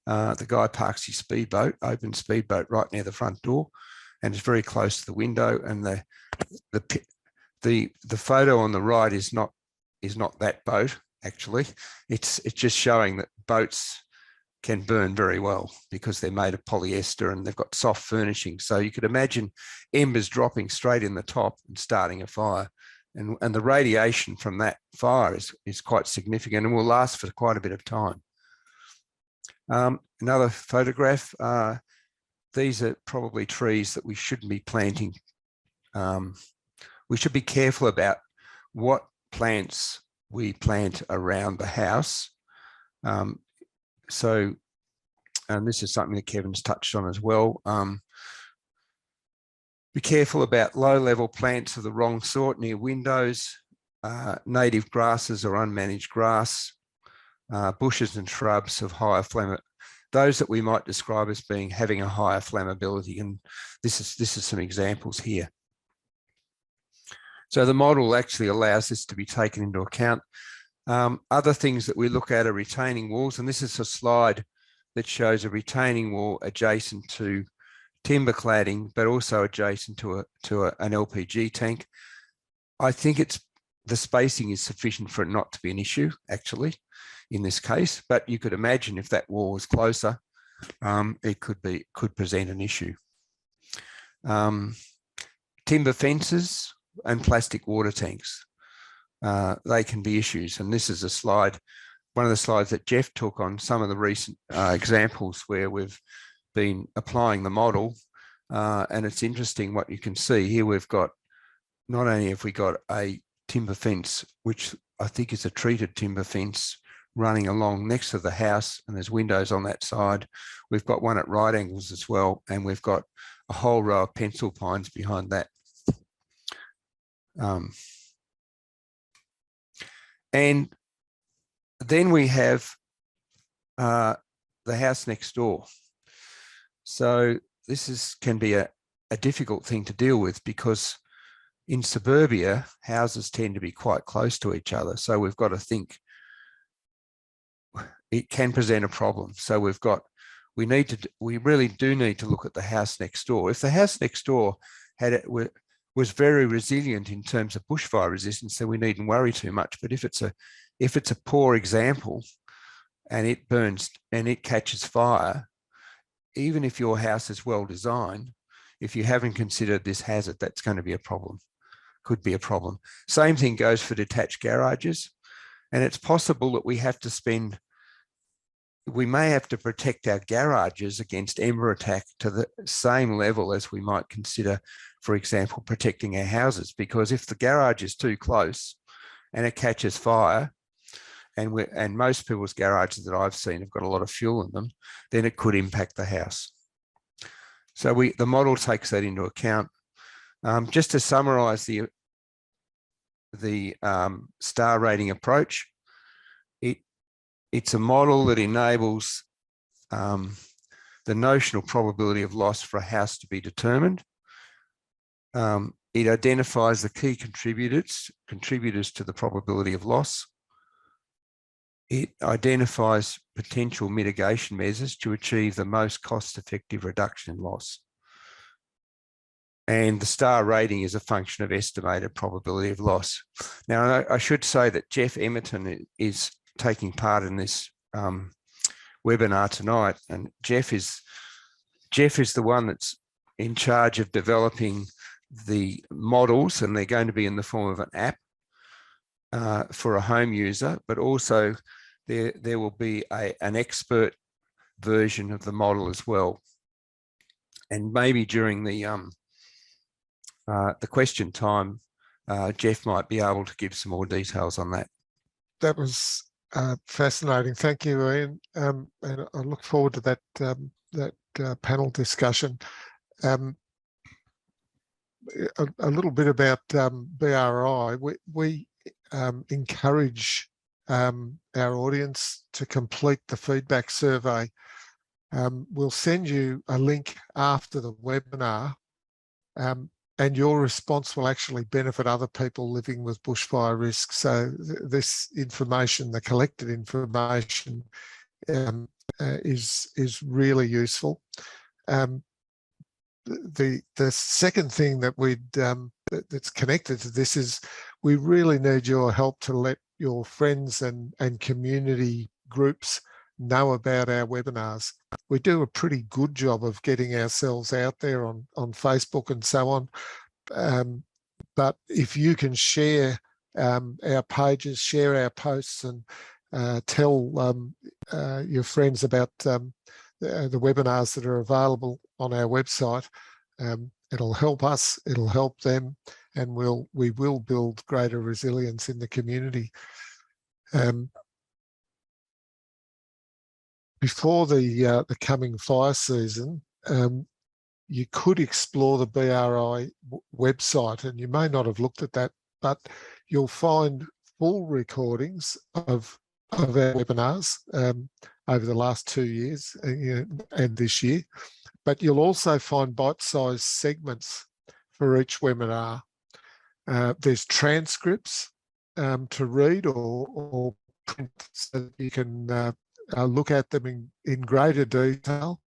The guy parks his speedboat, open speedboat, right near the front door, and it's very close to the window. And the photo on the right is not that boat, actually. It's just showing that boats can burn very well because they're made of polyester and they've got soft furnishing. So you could imagine embers dropping straight in the top and starting a fire. And the radiation from that fire is quite significant and will last for quite a bit of time. Another photograph. These are probably trees that we shouldn't be planting. We should be careful about what plants we plant around the house. And this is something that Kevin's touched on as well. Be careful about low-level plants of the wrong sort near windows, native grasses or unmanaged grass, bushes and shrubs of higher flammability, those that we might describe as having a higher flammability. And this is some examples here. So the model actually allows this to be taken into account. Other things that we look at are retaining walls, and this is a slide that shows a retaining wall adjacent to timber cladding, but also adjacent to an LPG tank. I think the spacing is sufficient for it not to be an issue, actually, in this case. But you could imagine if that wall was closer, it could present an issue. Timber fences and plastic water tanks, they can be issues. And this is a slide, one of the slides that Jeff took on some of the recent examples where we've been applying the model. And it's interesting what you can see here. We've got, not only have we got a timber fence, which I think is a treated timber fence running along next to the house, and there's windows on that side. We've got one at right angles as well, and we've got a whole row of pencil pines behind that. And then we have the house next door. So this can be a difficult thing to deal with, because In suburbia, houses tend to be quite close to each other. So we've got to think it can present a problem. So we really do need to look at the house next door. If the house next door was very resilient in terms of bushfire resistance, then we needn't worry too much. But if it's a poor example and it burns and it catches fire, even if your house is well designed, if you haven't considered this hazard, that's going to be a problem. Could be a problem. Same thing goes for detached garages. And it's possible that we may have to protect our garages against ember attack to the same level as we might consider, for example, protecting our houses. Because if the garage is too close and it catches fire, and most people's garages that I've seen have got a lot of fuel in them, then it could impact the house. So the model takes that into account. Just to summarise the star rating approach, it's a model that enables the notional probability of loss for a house to be determined. It identifies the key contributors to the probability of loss. It identifies potential mitigation measures to achieve the most cost-effective reduction in loss. And the star rating is a function of estimated probability of loss. Now, I should say that Jeff Emmerton is taking part in this webinar tonight, and Jeff is the one that's in charge of developing the models, and they're going to be in the form of an app for a home user, but also there will be an expert version of the model as well. And maybe during the question time, Jeff might be able to give some more details on that. That was fascinating. Thank you, Ian. And I look forward to that panel discussion. A little bit about BRI. We encourage our audience to complete the feedback survey. We'll send you a link after the webinar, and your response will actually benefit other people living with bushfire risk. So this information, the collected information, is really useful. The second thing that that's connected to this is we really need your help to let your friends and community groups know about our webinars. We do a pretty good job of getting ourselves out there on Facebook and so on. But if you can share our pages, share our posts, and tell your friends about the webinars that are available on our website, it'll help us, it'll help them, and we will build greater resilience in the community. Before the coming fire season, you could explore the BRI website, and you may not have looked at that, but you'll find full recordings of our webinars over the last 2 years and this year. But you'll also find bite-sized segments for each webinar. There's transcripts to read or print so that you can look at them in greater detail.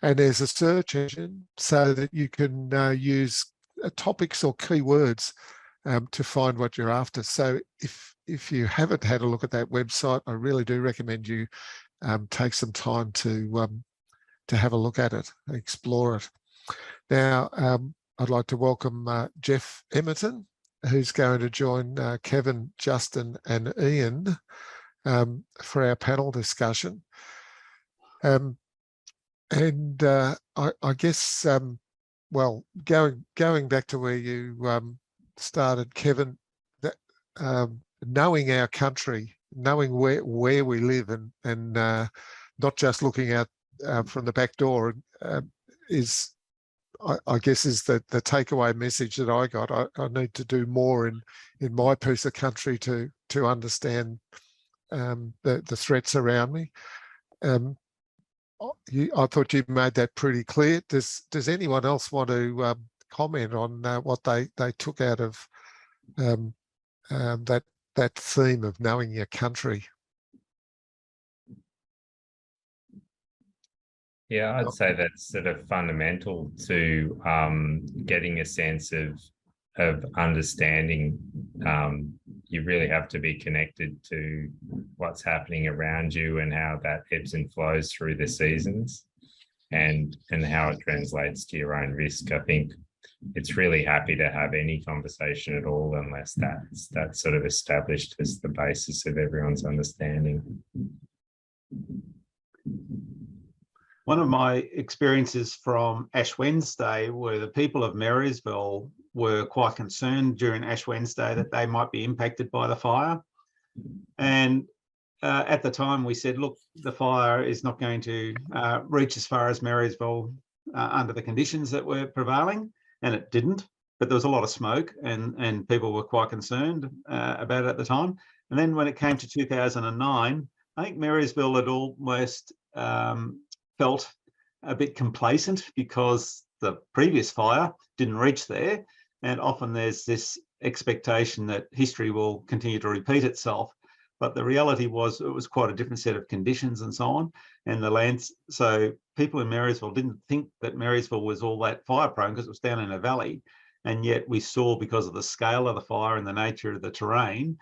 And there's a search engine so that you can use topics or keywords to find what you're after. So if you haven't had a look at that website, I really do recommend you take some time to have a look at it, explore it. Now, I'd like to welcome Jeff Emmerton, who's going to join Kevin, Justin and Ian for our panel discussion. I guess, well, going back to where you started, Kevin, that, knowing our country, knowing where we live, and not just looking out from the back door is, I guess, is the takeaway message that I got. I need to do more in my piece of country to understand the threats around me. I thought you made that pretty clear. Does anyone else want to comment on what they took out of that theme of knowing your country. Yeah, I'd say that's sort of fundamental to getting a sense of understanding. You really have to be connected to what's happening around you and how that ebbs and flows through the seasons, and how it translates to your own risk. I think it's really happy to have any conversation at all unless that's sort of established as the basis of everyone's understanding. One of my experiences from Ash Wednesday were the people of Marysville were quite concerned during Ash Wednesday that they might be impacted by the fire. And at the time we said, look, the fire is not going to reach as far as Marysville under the conditions that were prevailing, and it didn't. But there was a lot of smoke, and people were quite concerned about it at the time. And then when it came to 2009, I think Marysville had almost felt a bit complacent because the previous fire didn't reach there. And often there's this expectation that history will continue to repeat itself. But the reality was it was quite a different set of conditions and so on. And the lands, so people in Marysville didn't think that Marysville was all that fire prone because it was down in a valley. And yet we saw, because of the scale of the fire and the nature of the terrain,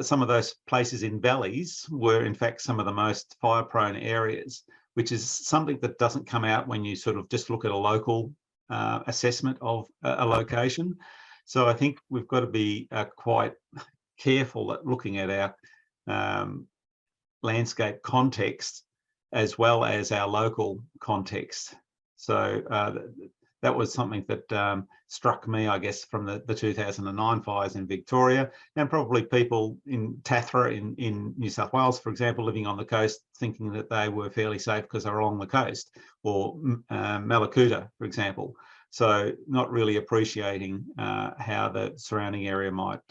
some of those places in valleys were in fact some of the most fire prone areas, which is something that doesn't come out when you sort of just look at a local assessment of a location. So I think we've got to be quite careful at looking at our landscape context as well as our local context. So that was something that struck me, I guess, from the 2009 fires in Victoria, and probably people in Tathra in New South Wales, for example, living on the coast, thinking that they were fairly safe because they were along the coast, or Malakuta, for example. So not really appreciating how the surrounding area might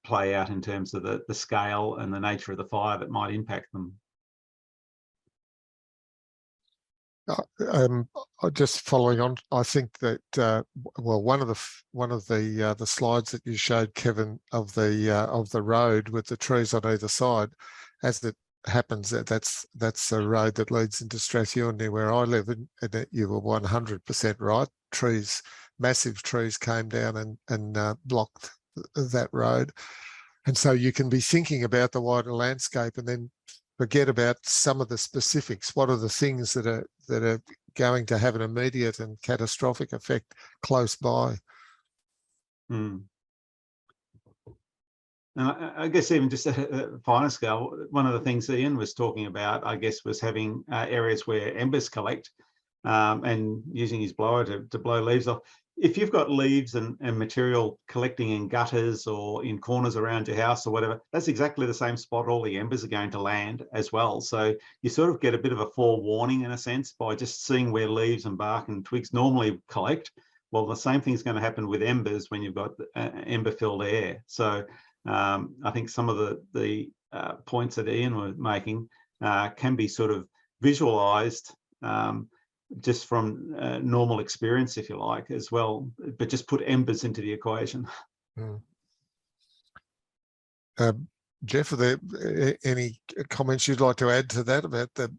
play out in terms of the scale and the nature of the fire that might impact them. Just following on, I think that well, one of the slides that you showed, Kevin, of the road with the trees on either side, as it happens, that's the road that leads into Strathune, near where I live, and you were 100% right. Trees, massive trees, came down and blocked that road, and so you can be thinking about the wider landscape and then forget about some of the specifics. What are the things that are going to have an immediate and catastrophic effect close by? And I guess even just at a finer scale, one of the things Ian was talking about, I guess, was having areas where embers collect and using his blower to blow leaves off. If you've got leaves and material collecting in gutters or in corners around your house or whatever, that's exactly the same spot all the embers are going to land as well. So you sort of get a bit of a forewarning in a sense by just seeing where leaves and bark and twigs normally collect. Well, the same thing is going to happen with embers when you've got ember-filled air. So I think some of the points that Ian was making can be sort of visualised just from normal experience, if you like, as well, but just put embers into the equation. Jeff, are there any comments you'd like to add to that about the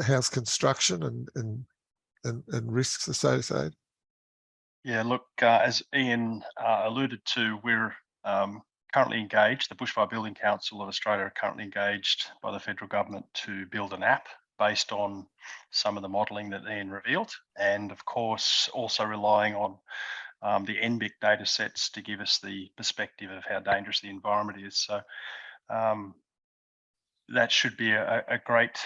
house construction and risks associated? Yeah, look, as Ian alluded to, we're currently engaged, the Bushfire Building Council of Australia are currently engaged by the federal government to build an app based on some of the modelling that Ian revealed, and of course also relying on the NBIC data sets to give us the perspective of how dangerous the environment is. So that should be a great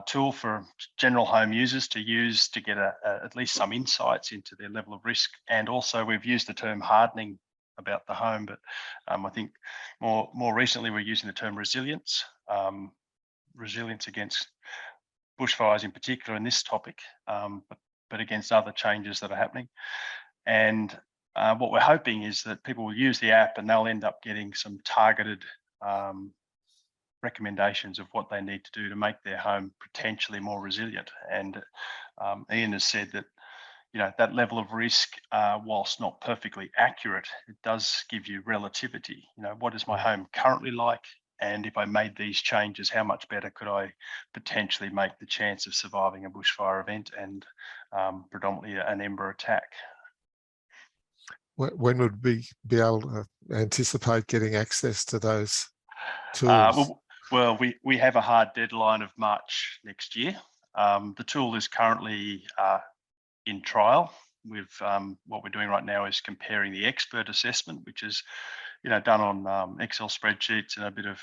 tool for general home users to use to get at least some insights into their level of risk. And also we've used the term hardening about the home, but I think more recently we're using the term resilience, resilience against bushfires in particular in this topic, but against other changes that are happening. And what we're hoping is that people will use the app and they'll end up getting some targeted recommendations of what they need to do to make their home potentially more resilient. And Ian has said that that level of risk, whilst not perfectly accurate, it does give you relativity. What is my home currently like? And if I made these changes, how much better could I potentially make the chance of surviving a bushfire event and predominantly an ember attack? When would we be able to anticipate getting access to those tools? Well, we have a hard deadline of March next year. The tool is currently in trial. What we're doing right now is comparing the expert assessment, which is done on Excel spreadsheets and a bit of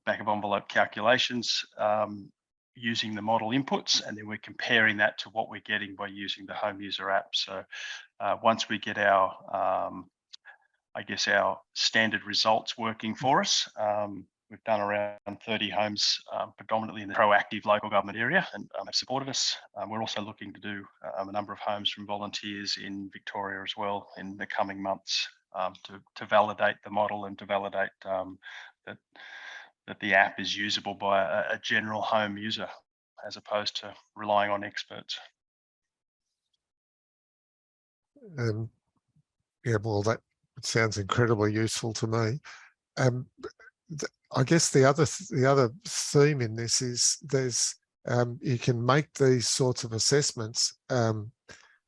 back of envelope calculations using the model inputs, and then we're comparing that to what we're getting by using the home user app. So once we get our our standard results working for us, we've done around 30 homes, predominantly in the proactive local government area, and have supported us. We're also looking to do a number of homes from volunteers in Victoria as well in the coming months to validate the model and to validate that the app is usable by a general home user as opposed to relying on experts. Yeah, well, that sounds incredibly useful to me. I guess the other theme in this is there's you can make these sorts of assessments,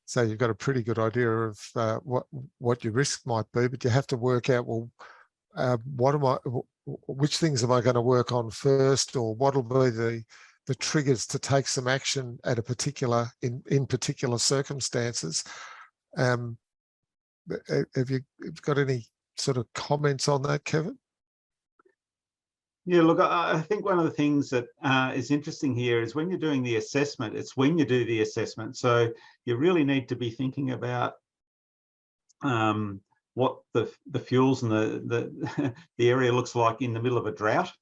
so you've got a pretty good idea of what your risk might be, but you have to work out, well, which things am I going to work on first, or what will be the triggers to take some action at a particular in particular circumstances. Have you got any sort of comments on that, Kevin? Yeah, look, I think one of the things that is interesting here is when you're doing the assessment, it's when you do the assessment. So you really need to be thinking about what the fuels and the area looks like in the middle of a drought.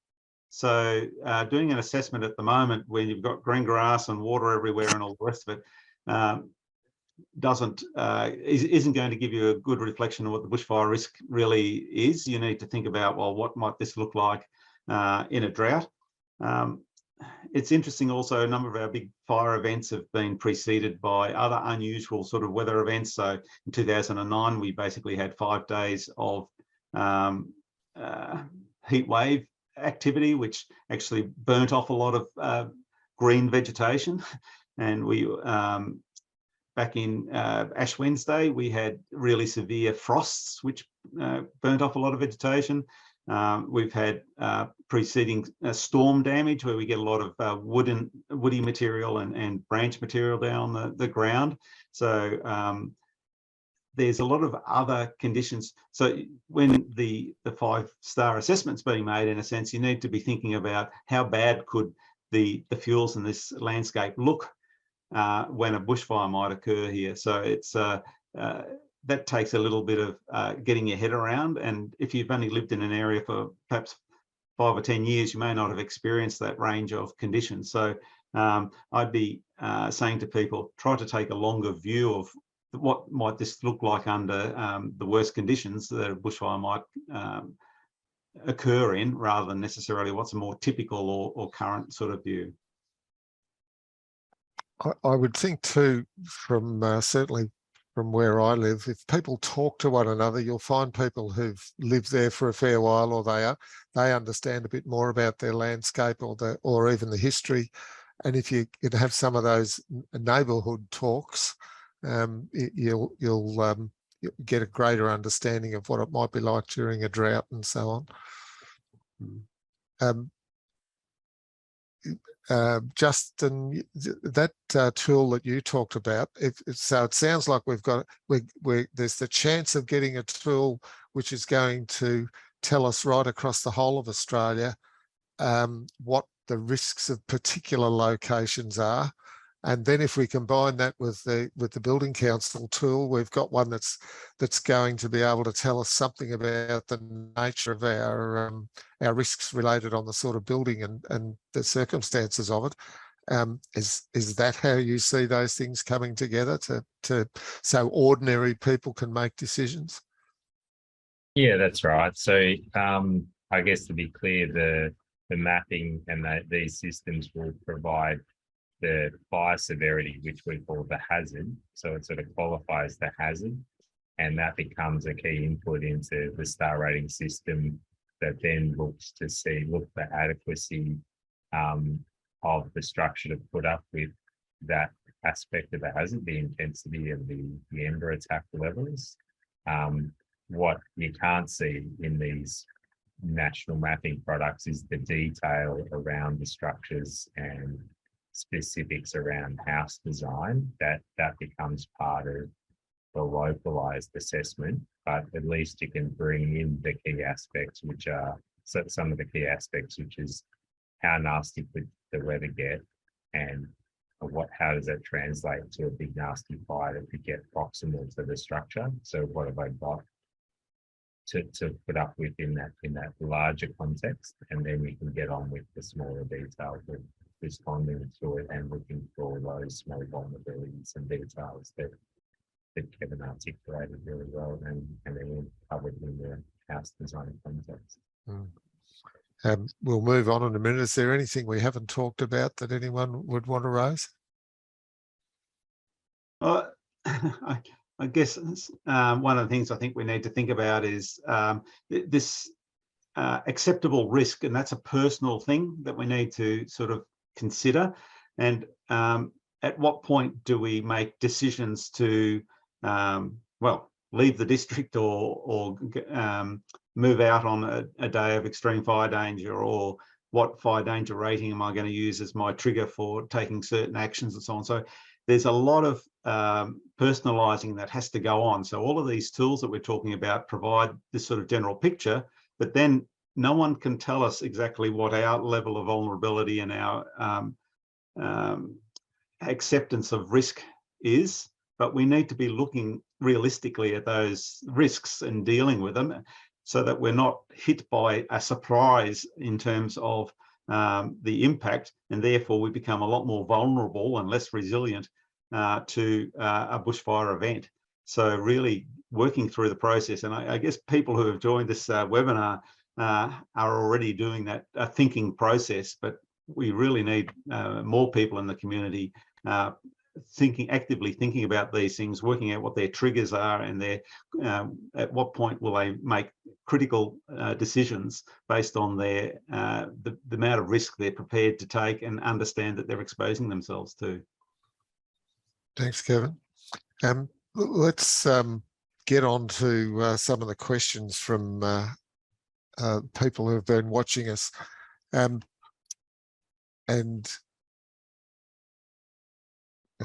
So doing an assessment at the moment when you've got green grass and water everywhere and all the rest of it isn't going to give you a good reflection of what the bushfire risk really is. You need to think about, well, what might this look like in a drought? It's interesting also, a number of our big fire events have been preceded by other unusual sort of weather events. So in 2009, we basically had 5 days of heat wave activity, which actually burnt off a lot of green vegetation. And we back in Ash Wednesday, we had really severe frosts, which burnt off a lot of vegetation. We've had preceding storm damage, where we get a lot of woody material and branch material down the ground. So there's a lot of other conditions. So when the 5-star assessment's being made, in a sense, you need to be thinking about how bad could the fuels in this landscape look when a bushfire might occur here. So it's that takes a little bit of getting your head around. And if you've only lived in an area for perhaps 5 or 10 years, you may not have experienced that range of conditions. So I'd be saying to people, try to take a longer view of what might this look like under the worst conditions that a bushfire might occur in, rather than necessarily what's a more typical or current sort of view. I would think too, from certainly from where I live, if people talk to one another, you'll find people who've lived there for a fair while, or they understand a bit more about their landscape or even the history. And if you could have some of those neighbourhood talks, you'll get a greater understanding of what it might be like during a drought and so on. Justin, that tool that you talked about, so it sounds like there's the chance of getting a tool which is going to tell us right across the whole of Australia what the risks of particular locations are. And then if we combine that with the Building Council tool, we've got one that's going to be able to tell us something about the nature of our risks related on the sort of building and the circumstances of it. Is that how you see those things coming together so ordinary people can make decisions? Yeah, that's right. So I guess to be clear, the mapping and these systems will provide the fire severity, which we call the hazard. So it sort of qualifies the hazard, and that becomes a key input into the star rating system that then looks to look for adequacy of the structure to put up with that aspect of the hazard, the intensity and the ember attack levels. What you can't see in these national mapping products is the detail around the structures and specifics around house design. That becomes part of the localized assessment, but at least you can bring in the key aspects, which are some of the key aspects, which is how nasty could the weather get, and how does that translate to a big nasty fire that could get proximal to the structure. So what have I got to put up with in that larger context, and then we can get on with the smaller details of responding to it and looking for those small vulnerabilities and details that Kevin articulated really well and then covered in the house design context. We'll move on in a minute. Is there anything we haven't talked about that anyone would want to raise? I guess one of the things I think we need to think about is this acceptable risk, and that's a personal thing that we need to sort of consider. And at what point do we make decisions to, leave the district or move out on a day of extreme fire danger, or what fire danger rating am I going to use as my trigger for taking certain actions and so on. So there's a lot of personalizing that has to go on. So all of these tools that we're talking about provide this sort of general picture, but then no one can tell us exactly what our level of vulnerability and our acceptance of risk is, but we need to be looking realistically at those risks and dealing with them so that we're not hit by a surprise in terms of the impact, and therefore we become a lot more vulnerable and less resilient to a bushfire event. So really working through the process, and I guess people who have joined this webinar are already doing that thinking process, but we really need more people in the community actively thinking about these things, working out what their triggers are, and their at what point will they make critical decisions based on their the amount of risk they're prepared to take and understand that they're exposing themselves to. Thanks, Kevin. Let's get on to some of the questions from people who have been watching us. And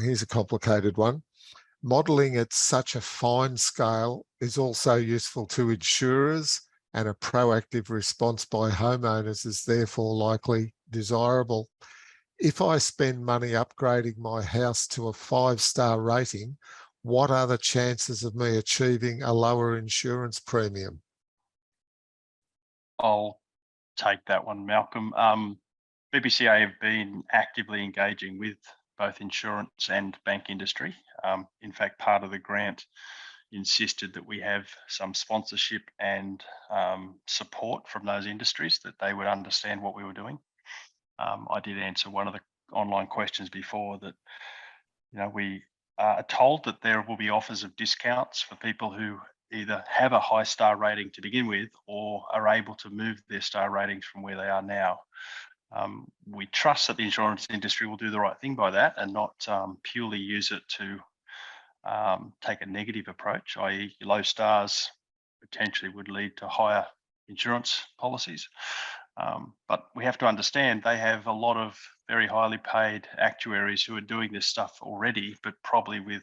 here's a complicated one. Modelling at such a fine scale is also useful to insurers, and a proactive response by homeowners is therefore likely desirable. If I spend money upgrading my house to a 5-star rating, what are the chances of me achieving a lower insurance premium? I'll take that one, Malcolm. BBCA have been actively engaging with both insurance and bank industry. In fact, part of the grant insisted that we have some sponsorship and support from those industries, that they would understand what we were doing. I did answer one of the online questions before that, we are told that there will be offers of discounts for people who either have a high star rating to begin with or are able to move their star ratings from where they are now. We trust that the insurance industry will do the right thing by that and not purely use it to take a negative approach, i.e. low stars potentially would lead to higher insurance policies. But we have to understand they have a lot of very highly paid actuaries who are doing this stuff already, but probably with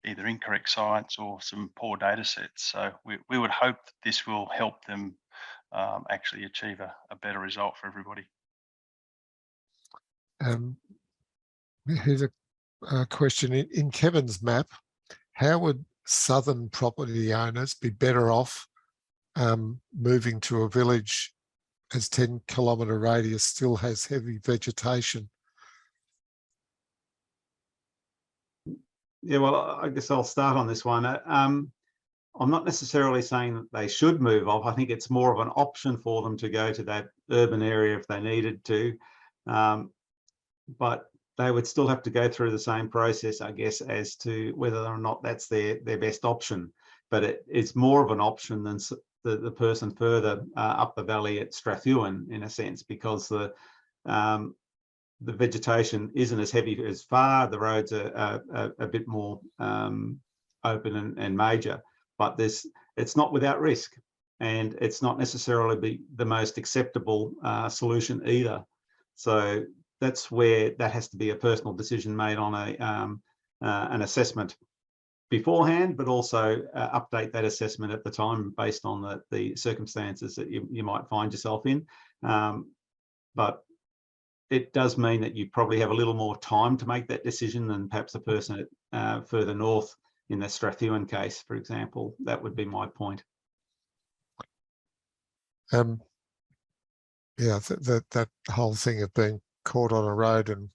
either incorrect science or some poor data sets. So we would hope that this will help them actually achieve a better result for everybody. Here's a question. In Kevin's map, how would southern property owners be better off moving to a village as 10-kilometre radius still has heavy vegetation? Yeah, well, I guess I'll start on this one. I'm not necessarily saying that they should move off. I think it's more of an option for them to go to that urban area if they needed to. but they would still have to go through the same process, I guess, as to whether or not that's their best option. But it's more of an option than the person further up the valley at Strathewen, in a sense, because the vegetation isn't as heavy as far. The roads are a bit more open and major, but it's not without risk, and it's not necessarily the most acceptable solution either. So that's where that has to be a personal decision made on an assessment beforehand, but also update that assessment at the time based on the circumstances that you might find yourself in. But it does mean that you probably have a little more time to make that decision than perhaps a person further north in the Strathewen case, for example. That would be my point. Yeah, that whole thing of being caught on a road, and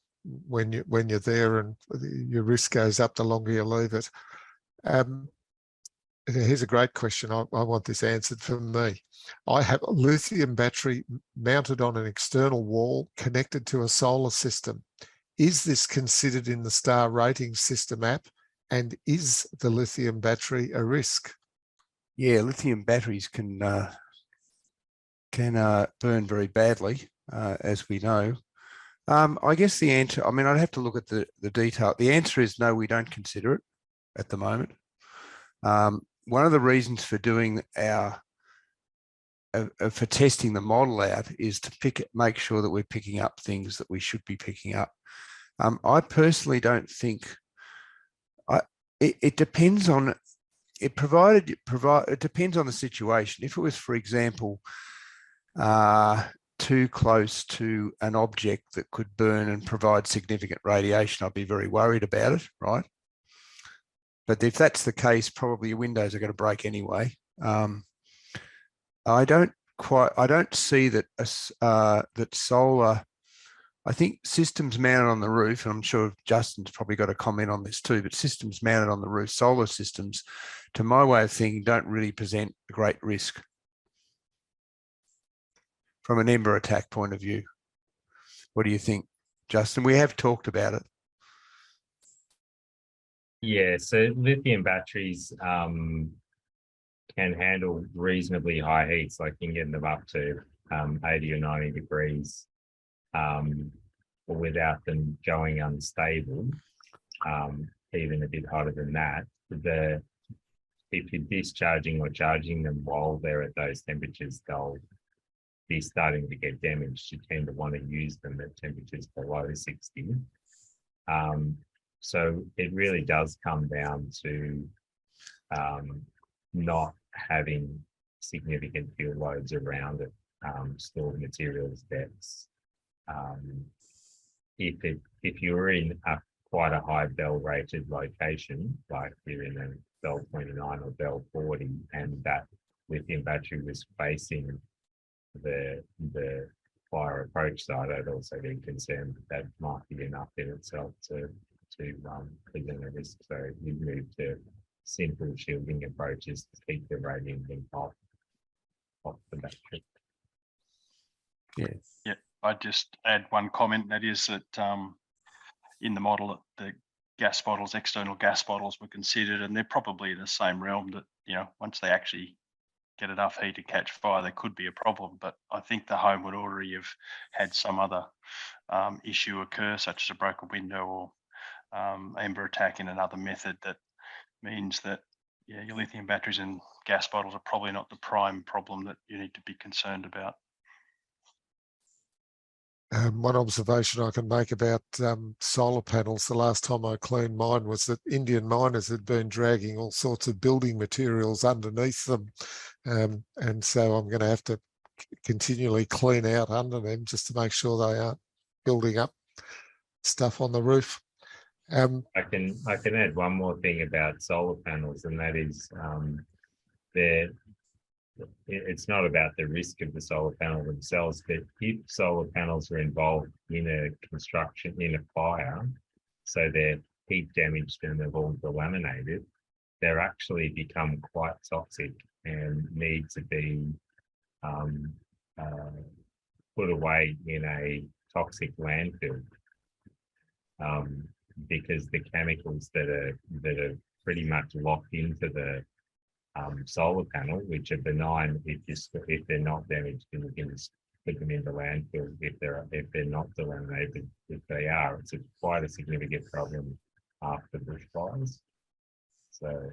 when you're there and your risk goes up the longer you leave it. Here's a great question. I want this answered for me. I have a lithium battery mounted on an external wall connected to a solar system. Is this considered in the star rating system app? And is the lithium battery a risk? Yeah, lithium batteries can burn very badly, as we know. I guess the answer, I mean, I'd have to look at the detail. The answer is no, we don't consider it at the moment. One of the reasons for doing for testing the model out is to make sure that we're picking up things that we should be picking up. I personally don't think, it depends on, it depends on the situation. If it was, for example, too close to an object that could burn and provide significant radiation, I'd be very worried about it, right? But if that's the case, probably your windows are going to break anyway. I don't see that that solar, I think systems mounted on the roof, and I'm sure Justin's probably got a comment on this too, but systems mounted on the roof, solar systems, to my way of thinking, don't really present a great risk from an ember attack point of view. What do you think, Justin? We have talked about it. Yeah, so lithium batteries can handle reasonably high heats, like you can get them up to 80 or 90 degrees without them going unstable, even a bit hotter than that. If you're discharging or charging them while they're at those temperatures, they'll be starting to get damaged. You tend to want to use them at temperatures below 60. So it really does come down to not having significant fuel loads around it, stored materials depths. If you're in quite a high bell rated location, like you're in a bell 29 or bell 40, and that lithium battery was facing the fire approach side, I'd also be concerned that might be enough in itself to present a risk. So we move to simple shielding approaches to keep the radium off the battery. Yeah, I'd just add one comment, that is that in the model, the gas bottles, external gas bottles were considered, and they're probably in the same realm that, you know, once they actually get enough heat to catch fire, there could be a problem. But I think the home would already have had some other issue occur, such as a broken window or ember attack in another method, that means that, yeah, your lithium batteries and gas bottles are probably not the prime problem that you need to be concerned about. One observation I can make about solar panels, the last time I cleaned mine, was that Indian miners had been dragging all sorts of building materials underneath them. And so I'm going to have to continually clean out under them just to make sure they aren't building up stuff on the roof. I can add one more thing about solar panels, and that is it's not about the risk of the solar panel themselves, but if solar panels are involved in a construction, in a fire, so they're heat damaged and they've all delaminated, they're actually become quite toxic and need to be put away in a toxic landfill. because the chemicals that are pretty much locked into the solar panel, which are benign if they're not damaged, and you can just put them into landfill if they're not delaminated. If they are, it's quite a significant problem after bushfires. So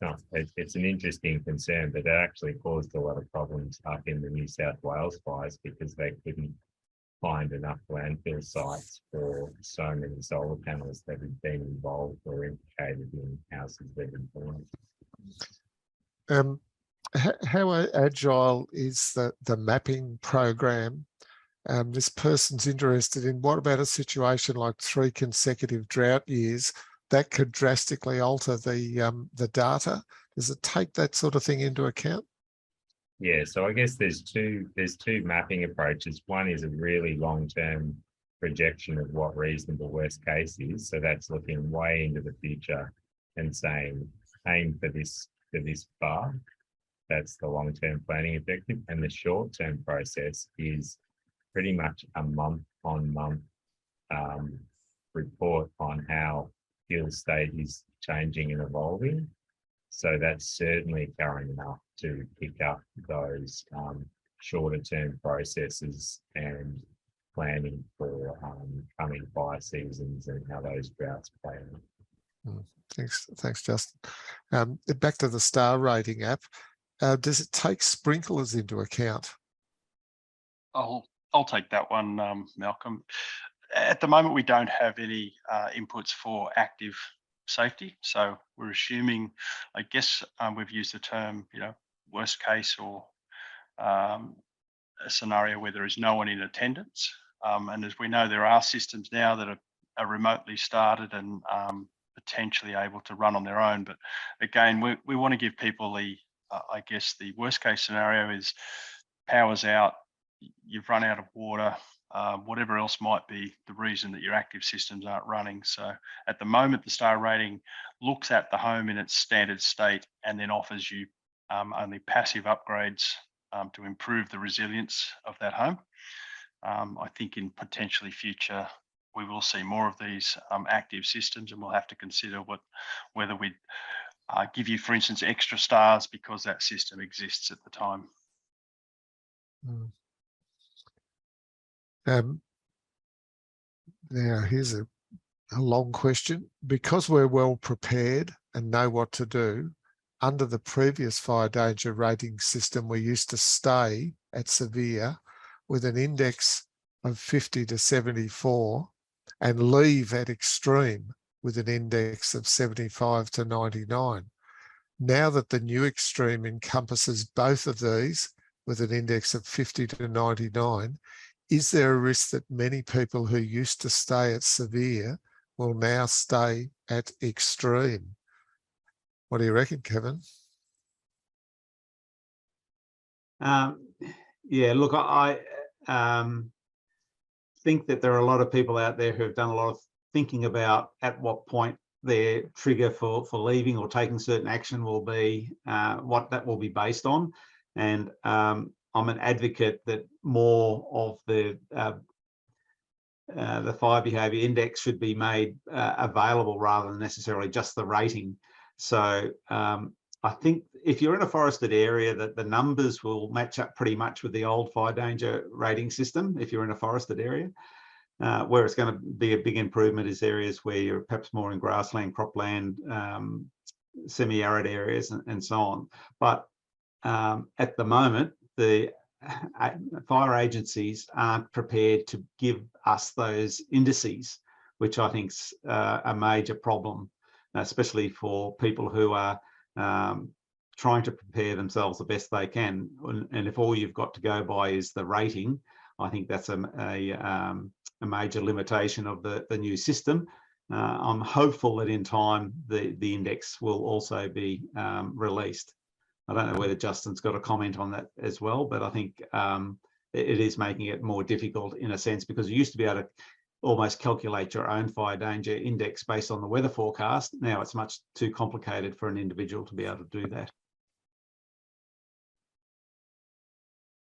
no, it's an interesting concern, but it actually caused a lot of problems up in the New South Wales fires because they couldn't find enough landfill sites for so many solar panels that had been involved or implicated in houses that had burned. How agile is the mapping program? This person's interested in what about a situation like 3 consecutive drought years that could drastically alter the data? Does it take that sort of thing into account? Yeah, so I guess there's two mapping approaches. One is a really long-term projection of what reasonable worst case is. So that's looking way into the future and saying, aim for this far. That's the long-term planning objective. And the short-term process is pretty much a month-on-month report on how fuel state is changing and evolving. So that's certainly current enough to pick up those shorter term processes and planning for coming fire seasons and how those droughts play out. Thanks, Justin. Back to the star rating app. Does it take sprinklers into account? I'll take that one, Malcolm. At the moment, we don't have any inputs for active safety, so we're assuming, I guess, we've used the term, worst case or a scenario where there is no one in attendance. And as we know, there are systems now that are remotely started and potentially able to run on their own. But again, we want to give people the, I guess, the worst case scenario is power's out, you've run out of water, whatever else might be the reason that your active systems aren't running. So at the moment, the star rating looks at the home in its standard state and then offers you only passive upgrades to improve the resilience of that home. I think in potentially future, we will see more of these active systems, and we'll have to consider whether we give you, for instance, extra stars because that system exists at the time. Now, here's a long question. Because we're well prepared and know what to do, under the previous fire danger rating system, we used to stay at severe with an index of 50 to 74 and leave at extreme with an index of 75 to 99. Now that the new extreme encompasses both of these with an index of 50 to 99, is there a risk that many people who used to stay at severe will now stay at extreme? What do you reckon, Kevin? Yeah, look, I think that there are a lot of people out there who have done a lot of thinking about at what point their trigger for leaving or taking certain action will be, what that will be based on. And I'm an advocate that more of the fire behaviour index should be made available rather than necessarily just the rating. So I think if you're in a forested area, that the numbers will match up pretty much with the old fire danger rating system if you're in a forested area. Where it's going to be a big improvement is areas where you're perhaps more in grassland, cropland, semi-arid areas and so on. But at the moment, the fire agencies aren't prepared to give us those indices, which I think is a major problem, especially for people who are trying to prepare themselves the best they can. And if all you've got to go by is the rating, I think that's a major limitation of the new system. I'm hopeful that in time the index will also be released. I don't know whether Justin's got a comment on that as well, but I think it is making it more difficult in a sense, because you used to be able to almost calculate your own fire danger index based on the weather forecast. Now it's much too complicated for an individual to be able to do that.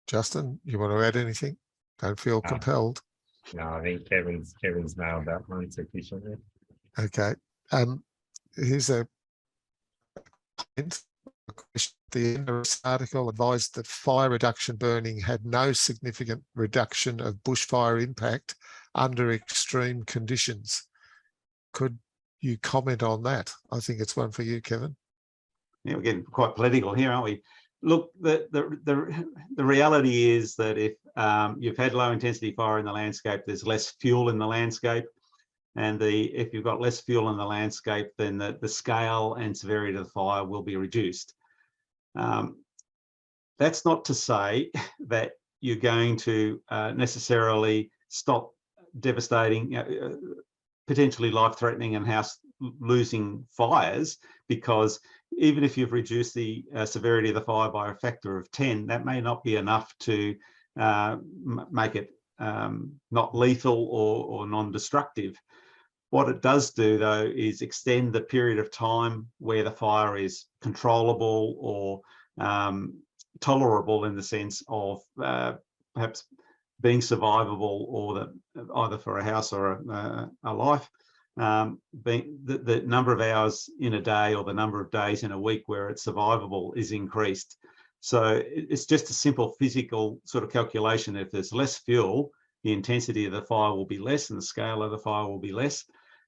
Justin, you want to add anything? Don't feel compelled. No, I think Kevin's nailed that one sufficiently. Okay. Here's a question. The end of this article advised that fire reduction burning had no significant reduction of bushfire impact under extreme conditions. Could you comment on that? I think it's one for you, Kevin. Yeah, we're getting quite political here, aren't we? Look, the reality is that if you've had low intensity fire in the landscape, there's less fuel in the landscape. And if you've got less fuel in the landscape, then the scale and severity of the fire will be reduced. That's not to say that you're going to necessarily stop devastating, potentially life-threatening and house-losing fires, because even if you've reduced the severity of the fire by a factor of 10, that may not be enough to make it not lethal or non-destructive. What it does do, though, is extend the period of time where the fire is controllable or tolerable, in the sense of perhaps being survivable, or either for a house or a life. Being the number of hours in a day or the number of days in a week where it's survivable is increased. So it's just a simple physical sort of calculation. If there's less fuel, the intensity of the fire will be less and the scale of the fire will be less.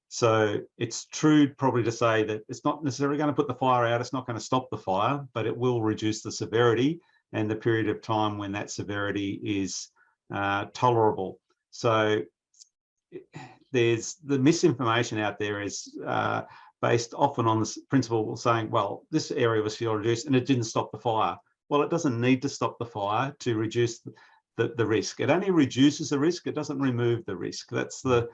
So it's true probably to say that it's not necessarily going to put the fire out, it's not going to stop the fire, but it will reduce the severity and the period of time when that severity is tolerable. So there's the misinformation out there is based often on the principle of saying, well, this area was fuel reduced and it didn't stop the fire. Well, it doesn't need to stop the fire to reduce the risk. It only reduces the risk, it doesn't remove the risk. That's the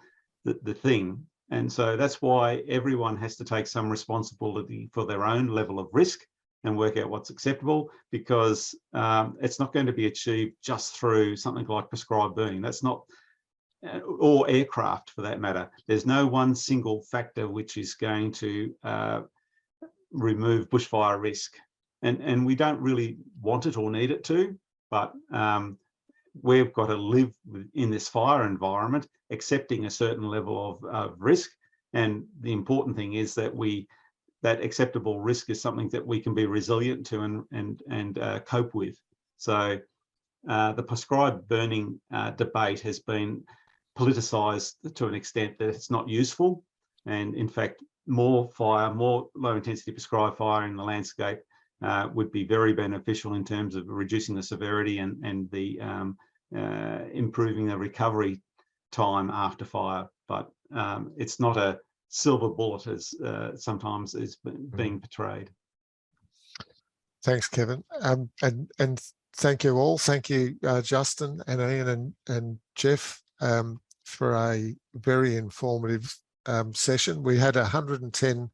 thing. And so that's why everyone has to take some responsibility for their own level of risk and work out what's acceptable, because it's not going to be achieved just through something like prescribed burning. That's not, or aircraft for that matter. There's no one single factor which is going to remove bushfire risk. And we don't really want it or need it to, but we've got to live in this fire environment, accepting a certain level of risk. And the important thing is that that acceptable risk is something that we can be resilient to and cope with. So the prescribed burning debate has been politicised to an extent that it's not useful. And in fact, more low intensity prescribed fire in the landscape would be very beneficial in terms of reducing the severity and the improving the recovery time after fire. But it's not a silver bullet as sometimes is being portrayed. Thanks, Kevin. And thank you all. Thank you, Justin and Ian and Jeff, for a very informative session. We had 110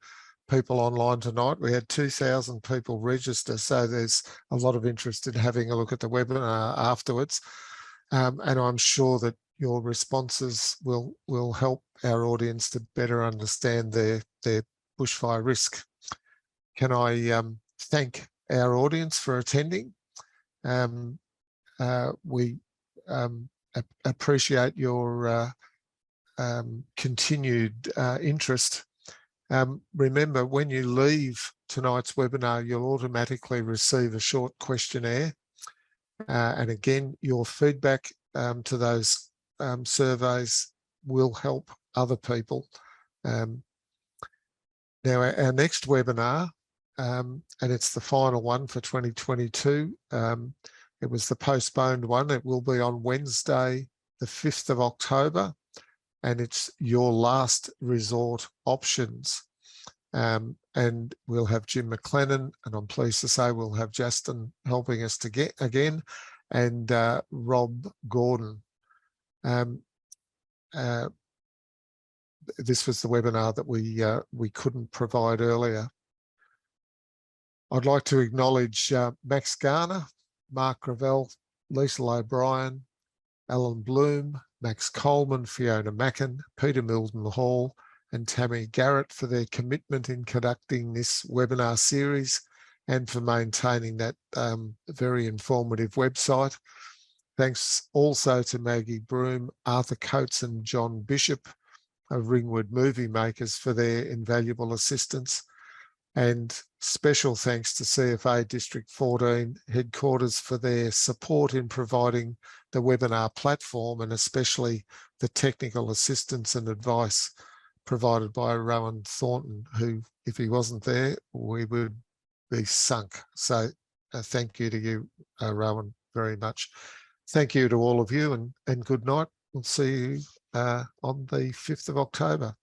people online tonight. We had 2,000 people register, so there's a lot of interest in having a look at the webinar afterwards. And I'm sure that your responses will help our audience to better understand their bushfire risk. Can I thank our audience for attending? We appreciate your continued interest. Remember, when you leave tonight's webinar, you'll automatically receive a short questionnaire. And again, your feedback to those surveys will help other people. Now, our next webinar, and it's the final one for 2022, it was the postponed one. It will be on Wednesday, the 5th of October, and it's your last resort options. And we'll have Jim McLennan, and I'm pleased to say we'll have Justin helping us to get again, and Rob Gordon. This was the webinar that we couldn't provide earlier. I'd like to acknowledge Max Garner, Mark Ravel, Lisa O'Brien, Alan Bloom, Max Coleman, Fiona Mackin, Peter Milton Hall, and Tammy Garrett for their commitment in conducting this webinar series and for maintaining that very informative website. Thanks also to Maggie Broom, Arthur Coates and John Bishop of Ringwood Movie Makers for their invaluable assistance. And special thanks to CFA District 14 headquarters for their support in providing the webinar platform, and especially the technical assistance and advice provided by Rowan Thornton, who, if he wasn't there, we would be sunk. So thank you to you, Rowan, very much. Thank you to all of you, and good night. We'll see you on the 5th of October.